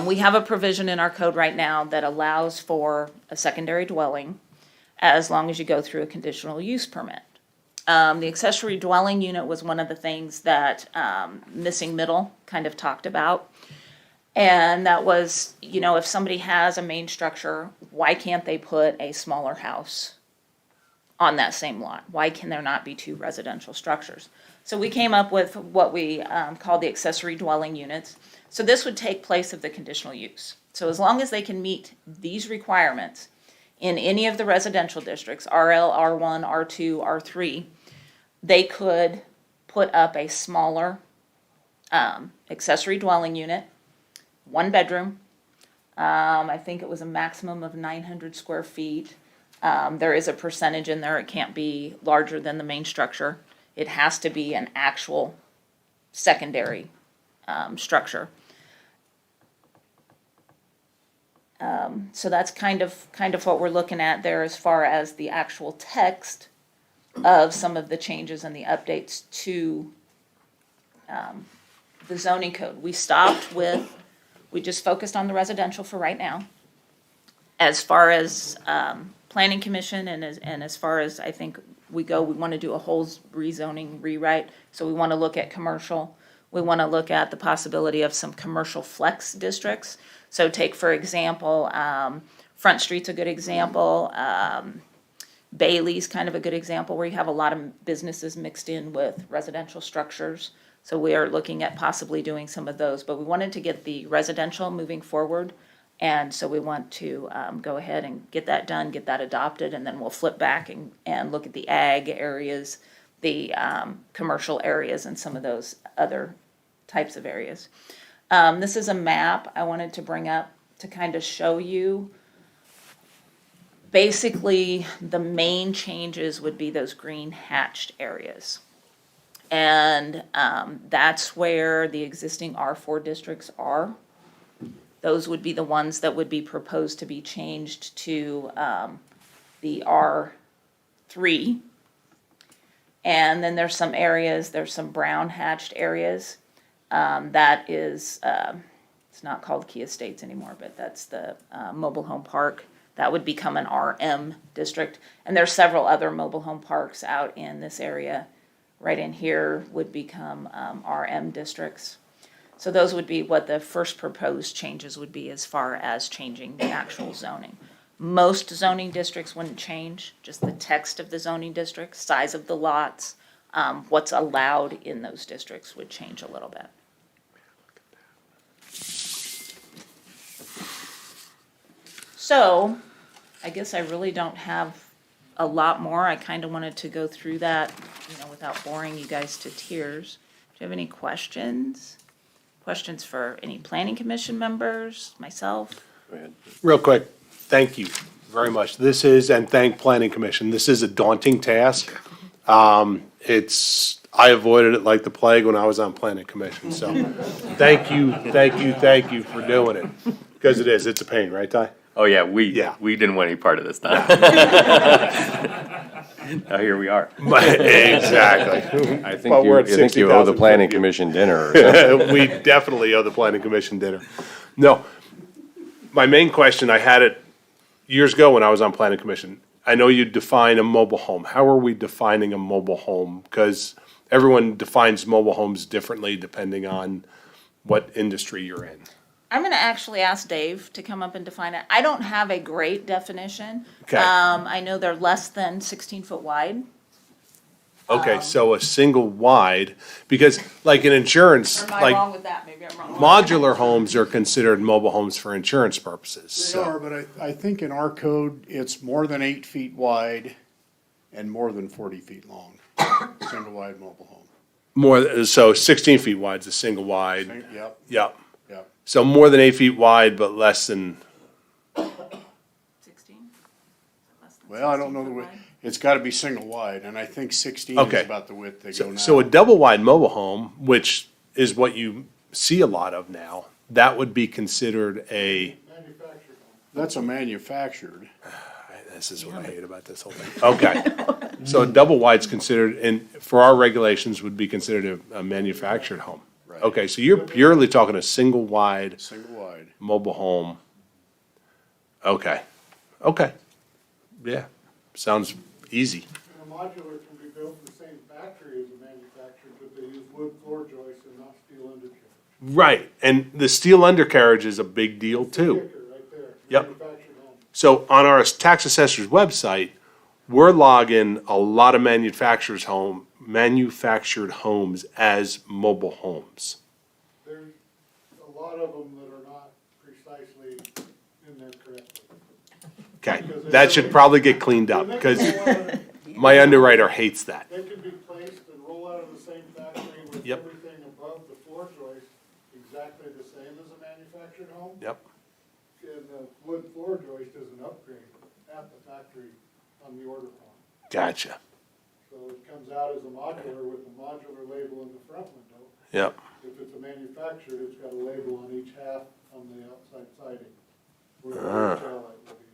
We have a provision in our code right now that allows for a secondary dwelling as long as you go through a conditional use permit. The accessory dwelling unit was one of the things that Missing Middle kind of talked about. And that was, you know, if somebody has a main structure, why can't they put a smaller house on that same lot? Why can there not be two residential structures? So we came up with what we call the accessory dwelling units. So this would take place of the conditional use. So as long as they can meet these requirements in any of the residential districts, RL, R1, R2, R3, they could put up a smaller accessory dwelling unit, 1 bedroom. I think it was a maximum of 900 square feet. There is a percentage in there. It can't be larger than the main structure. It has to be an actual secondary structure. So that's kind of what we're looking at there as far as the actual text of some of the changes and the updates to the zoning code. We just focused on the residential for right now. As far as planning commission and as far as I think we want to do a whole rezoning rewrite. So we want to look at commercial. We want to look at the possibility of some commercial flex districts. So take, for example, Front Street's a good example. Bailey's kind of a good example where you have a lot of businesses mixed in with residential structures. So we are looking at possibly doing some of those, but we wanted to get the residential moving forward. And so we want to go ahead and get that done, get that adopted, and then we'll flip back and look at the ag areas, the commercial areas, and some of those other types of areas. This is a map I wanted to bring up to kind of show you. Basically, the main changes would be those green hatched areas. And that's where the existing R4 districts are. Those would be the ones that would be proposed to be changed to the R3. And then there's some brown hatched areas. That is, it's not called Key Estates anymore, but that's the mobile home park. That would become an RM district. And there's several other mobile home parks out in this area. Right in here would become RM districts. So those would be what the first proposed changes would be as far as changing the actual zoning. Most zoning districts wouldn't change, just the text of the zoning districts, size of the lots, what's allowed in those districts would change a little bit. So, I guess I really don't have a lot more. I kind of wanted to go through that, without boring you guys to tears. Do you have any questions? Questions for any planning commission members, myself? Go ahead. Real quick, thank you very much. And thank Planning Commission. This is a daunting task. I avoided it like the plague when I was on Planning Commission, so thank you for doing it. Because it's a pain, right, Ty? Oh, yeah, we didn't want any part of this time. Now here we are. Exactly. I think you owe the planning commission dinner or something. We definitely owe the planning commission dinner. No, my main question, I had it years ago when I was on planning commission. I know you define a mobile home. How are we defining a mobile home? Because everyone defines mobile homes differently depending on what industry you're in. I'm gonna actually ask Dave to come up and define it. I don't have a great definition. Okay. I know they're less than 16 foot wide. Okay, so a single wide, because like in insurance, Or am I like wrong with that? Maybe I'm wrong. modular homes are considered mobile homes for insurance purposes. They So, are, but I think in our code, it's more than 8 feet wide and more than 40 feet long. Single wide mobile home. so 16 feet wide is a single wide. Yep, Yep. yep. So more than 8 feet wide, but less than, 16? Well, I don't know the width. It's gotta be single wide, and I think 16 Okay. is about the width they go now. so a double wide mobile home, which is what you see a lot of now, that would be considered a, That's a manufactured. this is what I hate about this whole thing. Okay. So a double wide's considered, and for our regulations, would be considered a manufactured home. Right. Okay, so you're purely talking a single wide Single wide. mobile home. Okay, okay. Yeah, sounds easy. A modular can be built in the same factory as a manufactured, but they use wood floor joists and not steel undercarriage. Right, and the steel undercarriage is a big deal too. Kicker right there. Yep. Manufactured home. So on our tax assessor's website, we're logging a lot of manufactured homes as mobile homes. There's a lot of them that are not precisely in there correctly. Okay, that should probably get cleaned up, because my underwriter hates that. They can be placed and roll out of the same factory with Yep. everything above the floor joist exactly the same as a manufactured home. Yep. And the wood floor joist is an upgrade at the factory on the order form. Gotcha. So it comes out as a modular with a modular label in the front window. Yep. If it's a manufactured, it's got a label on each half on the outside siding, where the Ah. tail light will be.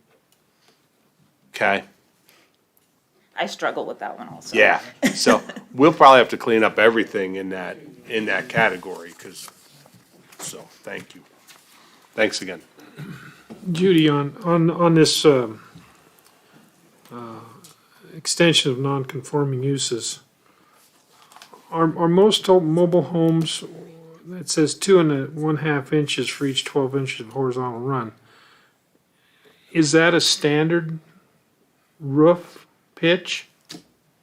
Okay, I struggle with that one also. yeah, so we'll probably have to clean up everything in that category, so, thank you. Thanks again. Judy, on this, extension of non-conforming uses, are most mobile homes, it says 2.5 inches for each 12 inches of horizontal run. Is that a standard roof pitch?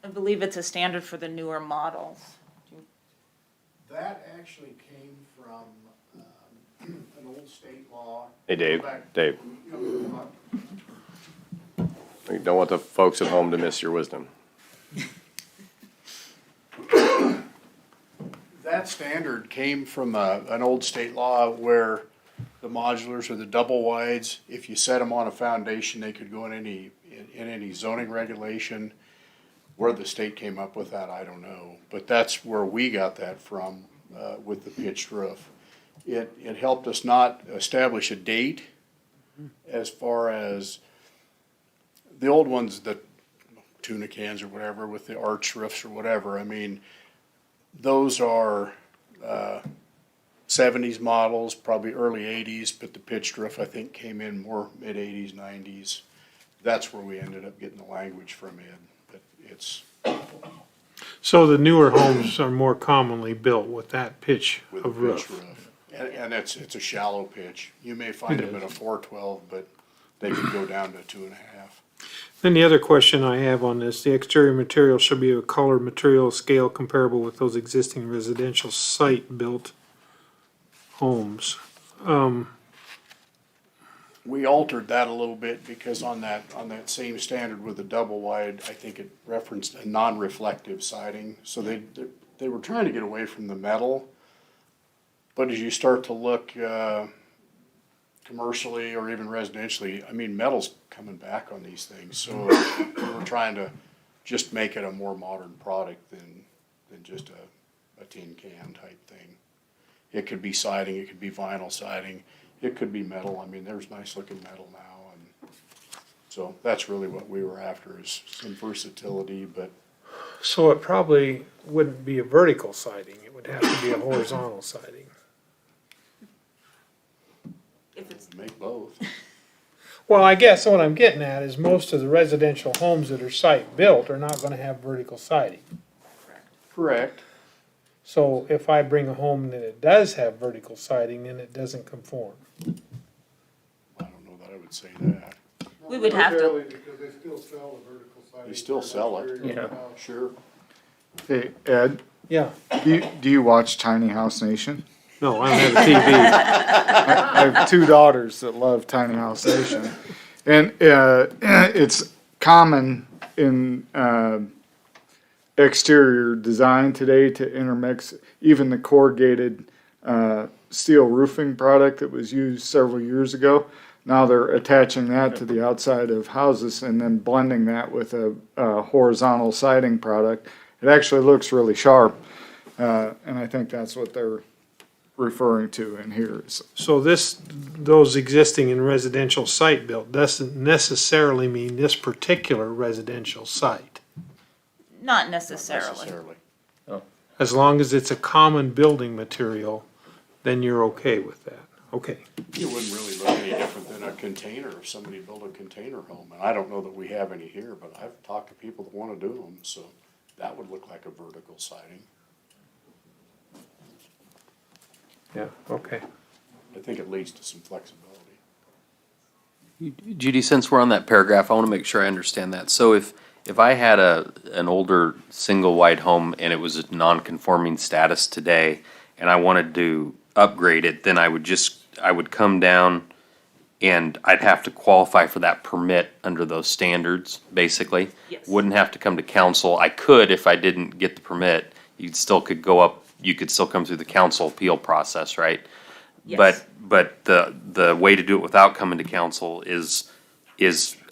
I believe it's a standard for the newer models. That actually came from, an old state law. Hey, Dave, Back- Dave, we don't want the folks at home to miss your wisdom. That standard came from an old state law where the modulars or the double wides, if you set them on a foundation, they could go in any zoning regulation. Where the state came up with that, I don't know, but that's where we got that from, with the pitched roof. It helped us not establish a date as far as the old ones, the tuna cans or whatever with the arch roofs or whatever, I mean, those are 70s models, probably early 80s, but the pitched roof, I think, came in more mid-80s, 90s. That's where we ended up getting the language from Ed, but it's So the newer homes are more commonly built with that pitch with a of pitched roof. roof. And it's a shallow pitch. You may find them at a 412, but they could go down to 2.5. Then the other question I have on this, the exterior material shall be of a color, material, scale comparable with those existing residential site-built homes. We altered that a little bit because on that same standard with the double wide, I think it referenced a non-reflective siding. So they were trying to get away from the metal. But as you start to look, commercially or even residentially, I mean, metal's coming back on these things. So we were trying to just make it a more modern product than just a tin can type thing. It could be siding, it could be vinyl siding, it could be metal. I mean, there's nice looking metal now, and so that's really what we were after, is some versatility, but So it probably wouldn't be a vertical siding, it would have to be a horizontal siding. make both. Well, I guess what I'm getting at is most of the residential homes that are site-built are not gonna have vertical siding. Correct. So if I bring a home that it does have vertical siding, then it doesn't conform. I don't know that I would say that. We would have to, Necessarily, because they still sell the vertical siding. They still sell it. Exterior Yeah. house. Sure. Hey, Ed, Yeah, do you watch Tiny House Nation? no, I don't have a TV. I have two daughters that love Tiny House Nation. And it's common in exterior design today to intermix even the corrugated steel roofing product that was used several years ago. Now they're attaching that to the outside of houses and then blending that with a horizontal siding product. It actually looks really sharp, and I think that's what they're referring to in here. So those existing in residential site built doesn't necessarily mean this particular residential site. not necessarily. As long as it's a common building material, then you're okay with that. Okay. It wouldn't really look any different than a container if somebody built a container home. And I don't know that we have any here, but I've talked to people that wanna do them, so that would look like a vertical siding. Yeah, okay. I think it leads to some flexibility. Judy, since we're on that paragraph, I want to make sure I understand that. So if I had an older single wide home and it was a non-conforming status today, and I wanted to upgrade it, then I would come down and I'd have to qualify for that permit under those standards, basically. Yes. Wouldn't have to come to council. I could, if I didn't get the permit, you still could go up, you could still come through the council appeal process, right? Yes. But the way to do it without coming to council is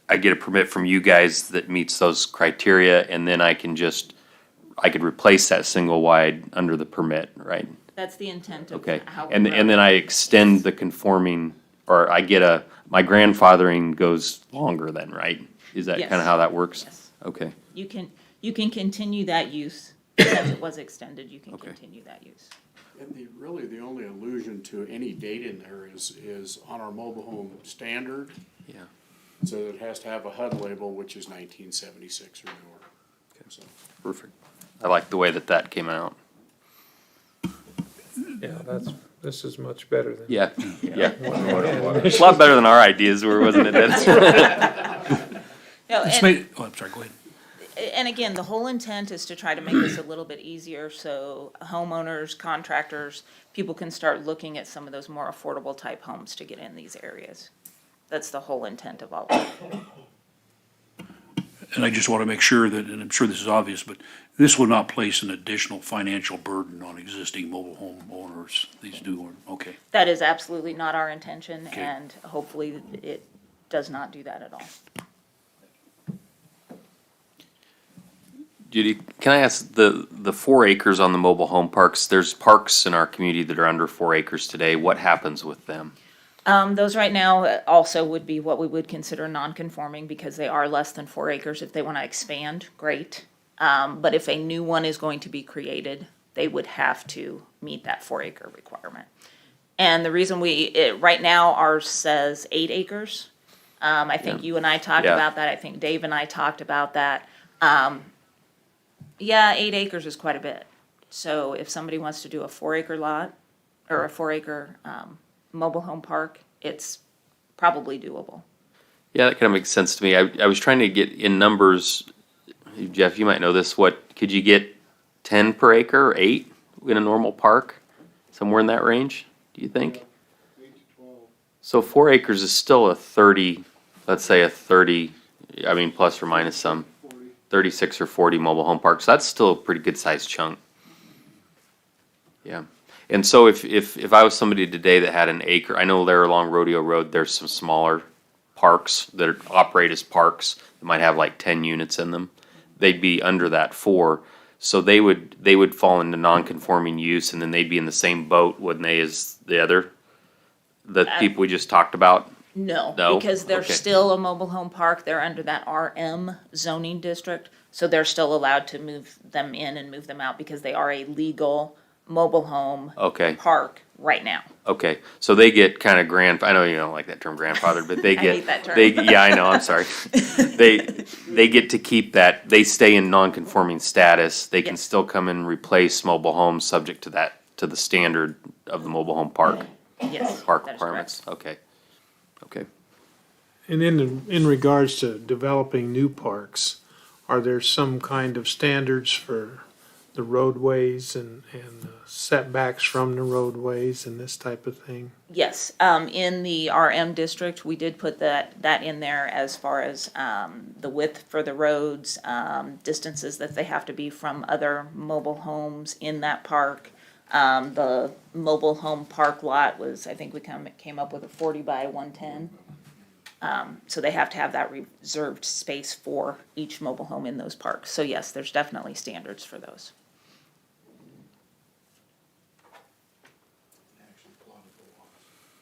I get a permit from you guys that meets those criteria, and then I could replace that single wide under the permit, right? That's the intent of Okay, how. and then I extend the conforming, or I get my grandfathering goes longer then, right? Is that Yes. kind of how that works? Yes. Okay, You can continue that use, since it was extended, you can Okay. continue that use. And really the only allusion to any date in there is on our mobile home standard. yeah. So it has to have a HUD label, which is 1976 or newer. So Perfect. I like the way that came out. Yeah, this is much better than. Yeah, yeah. A lot better than our ideas were, wasn't it, Dennis? No, It's and, made, oh, I'm sorry, go ahead. and again, the whole intent is to try to make this a little bit easier, so homeowners, contractors, people can start looking at some of those more affordable type homes to get in these areas. That's the whole intent of all of it. And I just want to make sure that, and I'm sure this is obvious, but this will not place an additional financial burden on existing mobile home owners. These do, okay. That is absolutely not our intention, Okay. and hopefully it does not do that at all. Judy, can I ask the 4 acres on the mobile home parks? There's parks in our community that are under 4 acres today. What happens with them? Those right now also would be what we would consider non-conforming because they are less than 4 acres. If they want to expand, great. But if a new one is going to be created, they would have to meet that 4 acre requirement. And the reason right now ours says 8 acres. I think you and I talked Yeah. about that. I think Dave and I talked about that. 8 acres is quite a bit. So if somebody wants to do a 4 acre lot or a 4 acre, mobile home park, it's probably doable. Yeah, that kind of makes sense to me. I was trying to get in numbers, Jeff, you might know this, could you get 10 per acre or 8 in a normal park? Somewhere in that range, do you think? 8 to 12. So 4 acres is still a 30, let's say a 30, I mean, plus or minus some, 36 or 40 mobile home parks. That's still a pretty good sized chunk. Yeah. And so if I was somebody today that had an acre, I know there along Rodeo Road, there's some smaller parks that operate as parks that might have like 10 units in them. They'd be under that 4. So they would fall into non-conforming use, and then they'd be in the same boat, wouldn't they, as the people we just talked about? No, No? because they're Okay. still a mobile home park. They're under that RM zoning district. So they're still allowed to move them in and move them out because they are a legal mobile home Okay. park right now. Okay, so they get kind of I know you don't like that term grandfather, but they I get. hate that term. Yeah, I know, I'm sorry. They get to keep that, they stay in non-conforming status. They can Yes. still come and replace mobile homes subject to that, to the standard of the mobile home park. Yes, Park that is requirements, okay. Okay. And in regards to developing new parks, are there some kind of standards for the roadways and setbacks from the roadways and this type of thing? Yes, in the RM district, we did put that in there as far as, the width for the roads, distances that they have to be from other mobile homes in that park. The mobile home park lot was, I think we came up with a 40 by 110. So they have to have that reserved space for each mobile home in those parks. So yes, there's definitely standards for those.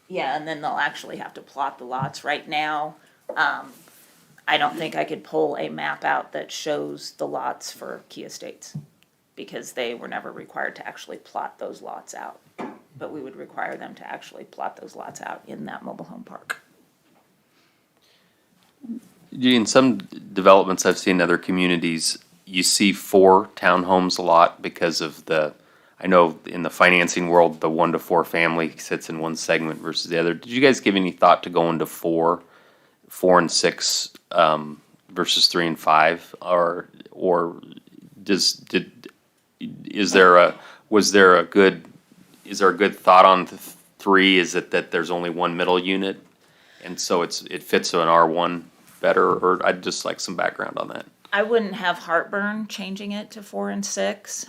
Yeah, and then they'll actually have to plot the lots. Right now, I don't think I could pull a map out that shows the lots for Key Estates because they were never required to actually plot those lots out. But we would require them to actually plot those lots out in that mobile home park. In some developments I've seen in other communities, you see 4 townhomes a lot because of I know in the financing world, the 1 to 4 family sits in one segment versus the other. Did you guys give any thought to going to 4 and 6, versus 3 and 5? Or is there a good thought on 3? Is it that there's only one middle unit? And so it fits an R1 better, or I'd just like some background on that. I wouldn't have heartburn changing it to 4 and 6.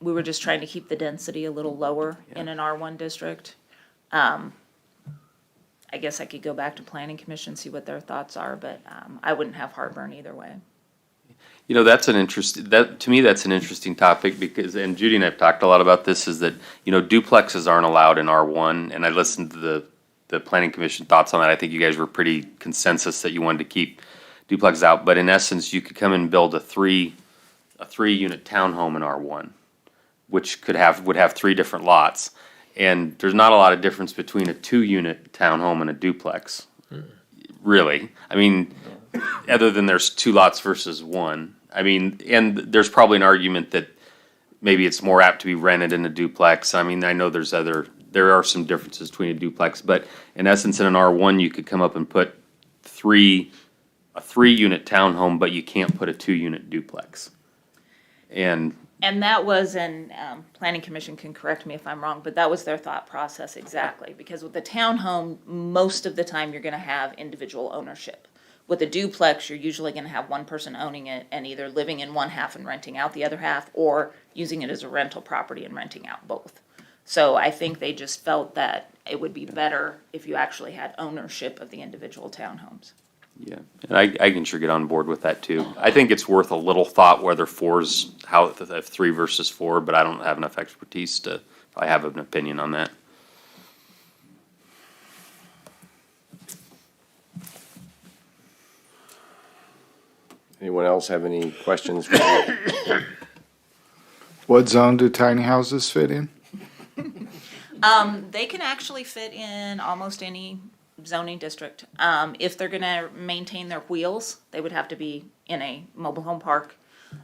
We were just trying to keep the density a little lower in an R1 district. I guess I could go back to planning commission, see what their thoughts are, but I wouldn't have heartburn either way. You know, to me, that's an interesting topic because, and Judy and I've talked a lot about this, is that, duplexes aren't allowed in R1, and I listened to the planning commission thoughts on that. I think you guys were pretty consensus that you wanted to keep duplexes out, but in essence, you could come and build a 3-unit townhome in R1, which would have 3 different lots. And there's not a lot of difference between a 2-unit townhome and a duplex, really. I mean, other than there's 2 lots versus 1. I mean, and there's probably an argument that maybe it's more apt to be rented in a duplex. I mean, I know there are some differences between a duplex, but in essence, in an R1, you could come up and put a 3-unit townhome, but you can't put a 2-unit duplex. And that was, and planning commission can correct me if I'm wrong, but that was their thought process exactly. Because with the townhome, most of the time you're gonna have individual ownership. With a duplex, you're usually gonna have one person owning it and either living in one half and renting out the other half, or using it as a rental property and renting out both. So I think they just felt that it would be better if you actually had ownership of the individual townhomes. Yeah, and I can sure get on board with that too. I think it's worth a little thought whether 3 versus 4, but I don't have enough expertise to probably have an opinion on that. Anyone else have any questions? What zone do tiny houses fit in? They can actually fit in almost any zoning district. If they're gonna maintain their wheels, they would have to be in a mobile home park,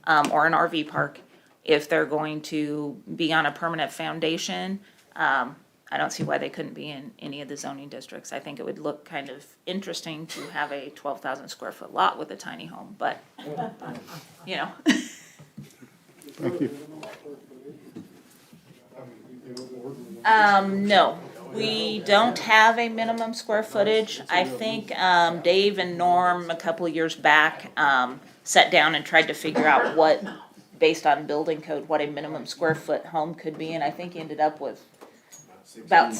or an RV park. If they're going to be on a permanent foundation, I don't see why they couldn't be in any of the zoning districts. I think it would look kind of interesting to have a 12,000 square foot lot with a tiny home, but, Thank you. No, we don't have a minimum square footage. I think Dave and Norm, a couple of years back, sat down and tried to figure out what, based on building code, what a minimum square foot home could be, and I think he ended up with about,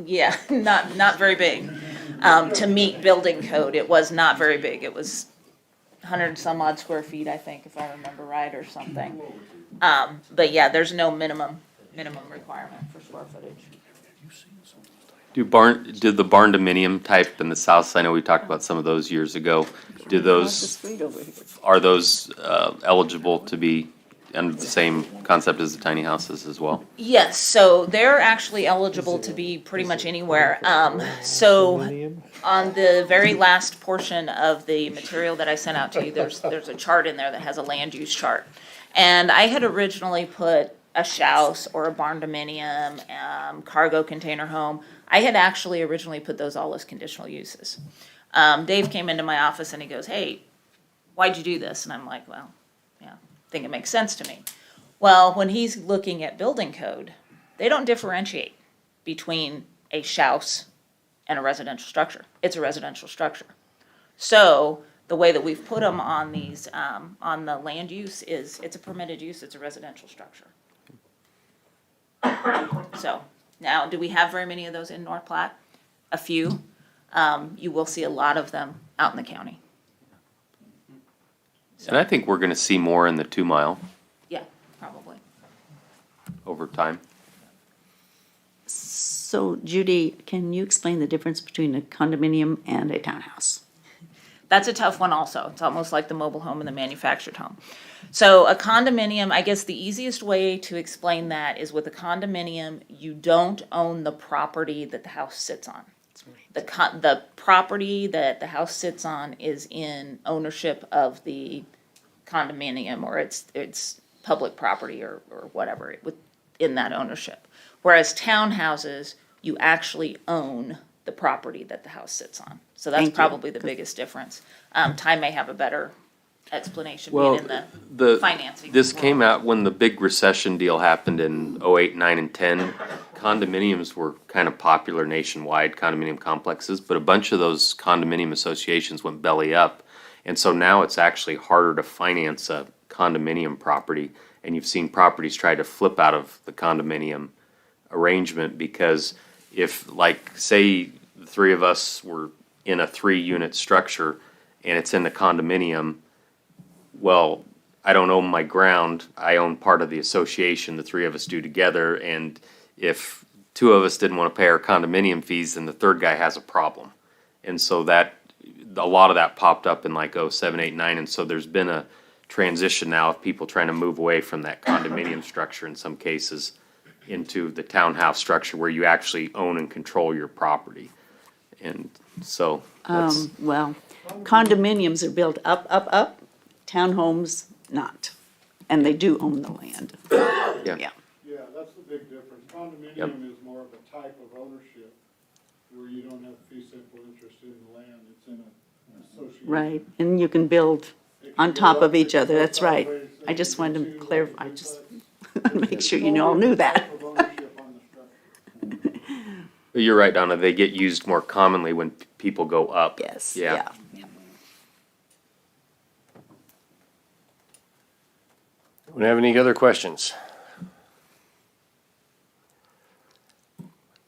yeah, not very big. To meet building code, it was not very big. It was 100 and some odd square feet, I think, if I remember right, or something. But yeah, there's no minimum requirement for square footage. Did the barndominium type in the south side, I know we talked about some of those years ago, are those eligible to be under the same concept as the tiny houses as well? Yes, so they're actually eligible to be pretty much anywhere. So on the very last portion of the material that I sent out to you, there's a chart in there that has a land use chart. And I had originally put a house or a barn dominium, cargo container home. I had actually originally put those all as conditional uses. Dave came into my office and he goes, "Hey, why'd you do this?" And I'm like, "Well, yeah, I think it makes sense to me." Well, when he's looking at building code, they don't differentiate between a house and a residential structure. It's a residential structure. So the way that we've put them on these, on the land use is, it's a permitted use, it's a residential structure. So, now, do we have very many of those in North Platte? A few. You will see a lot of them out in the county. And I think we're gonna see more in the 2 mile Yeah, probably. over time. So Judy, can you explain the difference between a condominium and a townhouse? That's a tough one also. It's almost like the mobile home and the manufactured home. So a condominium, I guess the easiest way to explain that is with a condominium, you don't own the property that the house sits on. The property that the house sits on is in ownership of the condominium, or it's public property or whatever within that ownership. Whereas townhouses, you actually own the property that the house sits on. So that's Thank you. probably the biggest difference. Ty may have a better explanation Well, being in the the financing. this world. came out when the big recession deal happened in 08, 9, and 10. Condominiums were kind of popular nationwide, condominium complexes, but a bunch of those condominium associations went belly up. And so now it's actually harder to finance a condominium property. And you've seen properties try to flip out of the condominium arrangement because if, like, say the three of us were in a 3-unit structure and it's in the condominium, well, I don't own my ground, I own part of the association, the three of us do together, and if 2 of us didn't want to pay our condominium fees, then the third guy has a problem. And so that, a lot of that popped up in like 07, 8, 9, and so there's been a transition now of people trying to move away from that condominium structure in some cases into the townhouse structure where you actually own and control your property. And so that's, Well, condominiums are built up, townhomes not, and they do own the land. yeah. Yeah. Yeah, that's the big difference. Condominium is more of a type of ownership where you don't have fee simple interest in the land. It's in an association. Right, and you can build on top of each other, that's right. I just wanted to clarify, I just make sure you all knew that. Type of ownership on the structure. You're right, Donna, they get used more commonly when people go up. Yes, Yeah. yeah. Do we have any other questions?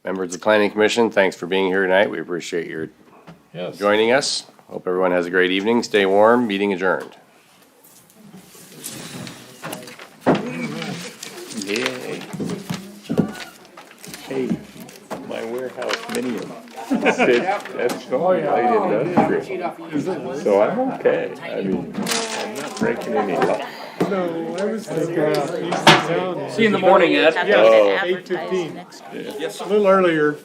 Members of the Planning Commission, thanks for being here tonight. We appreciate your Yes. joining us. Hope everyone has a great evening. Stay warm. Meeting adjourned. Yay. Hey, my warehouse minium said that's going light industrial. So I'm okay. I mean, I'm not breaking any law. No, I was thinking about East Town. See you in the morning, Ed. Have to get it Oh. advertised 8:15. next week. A little earlier.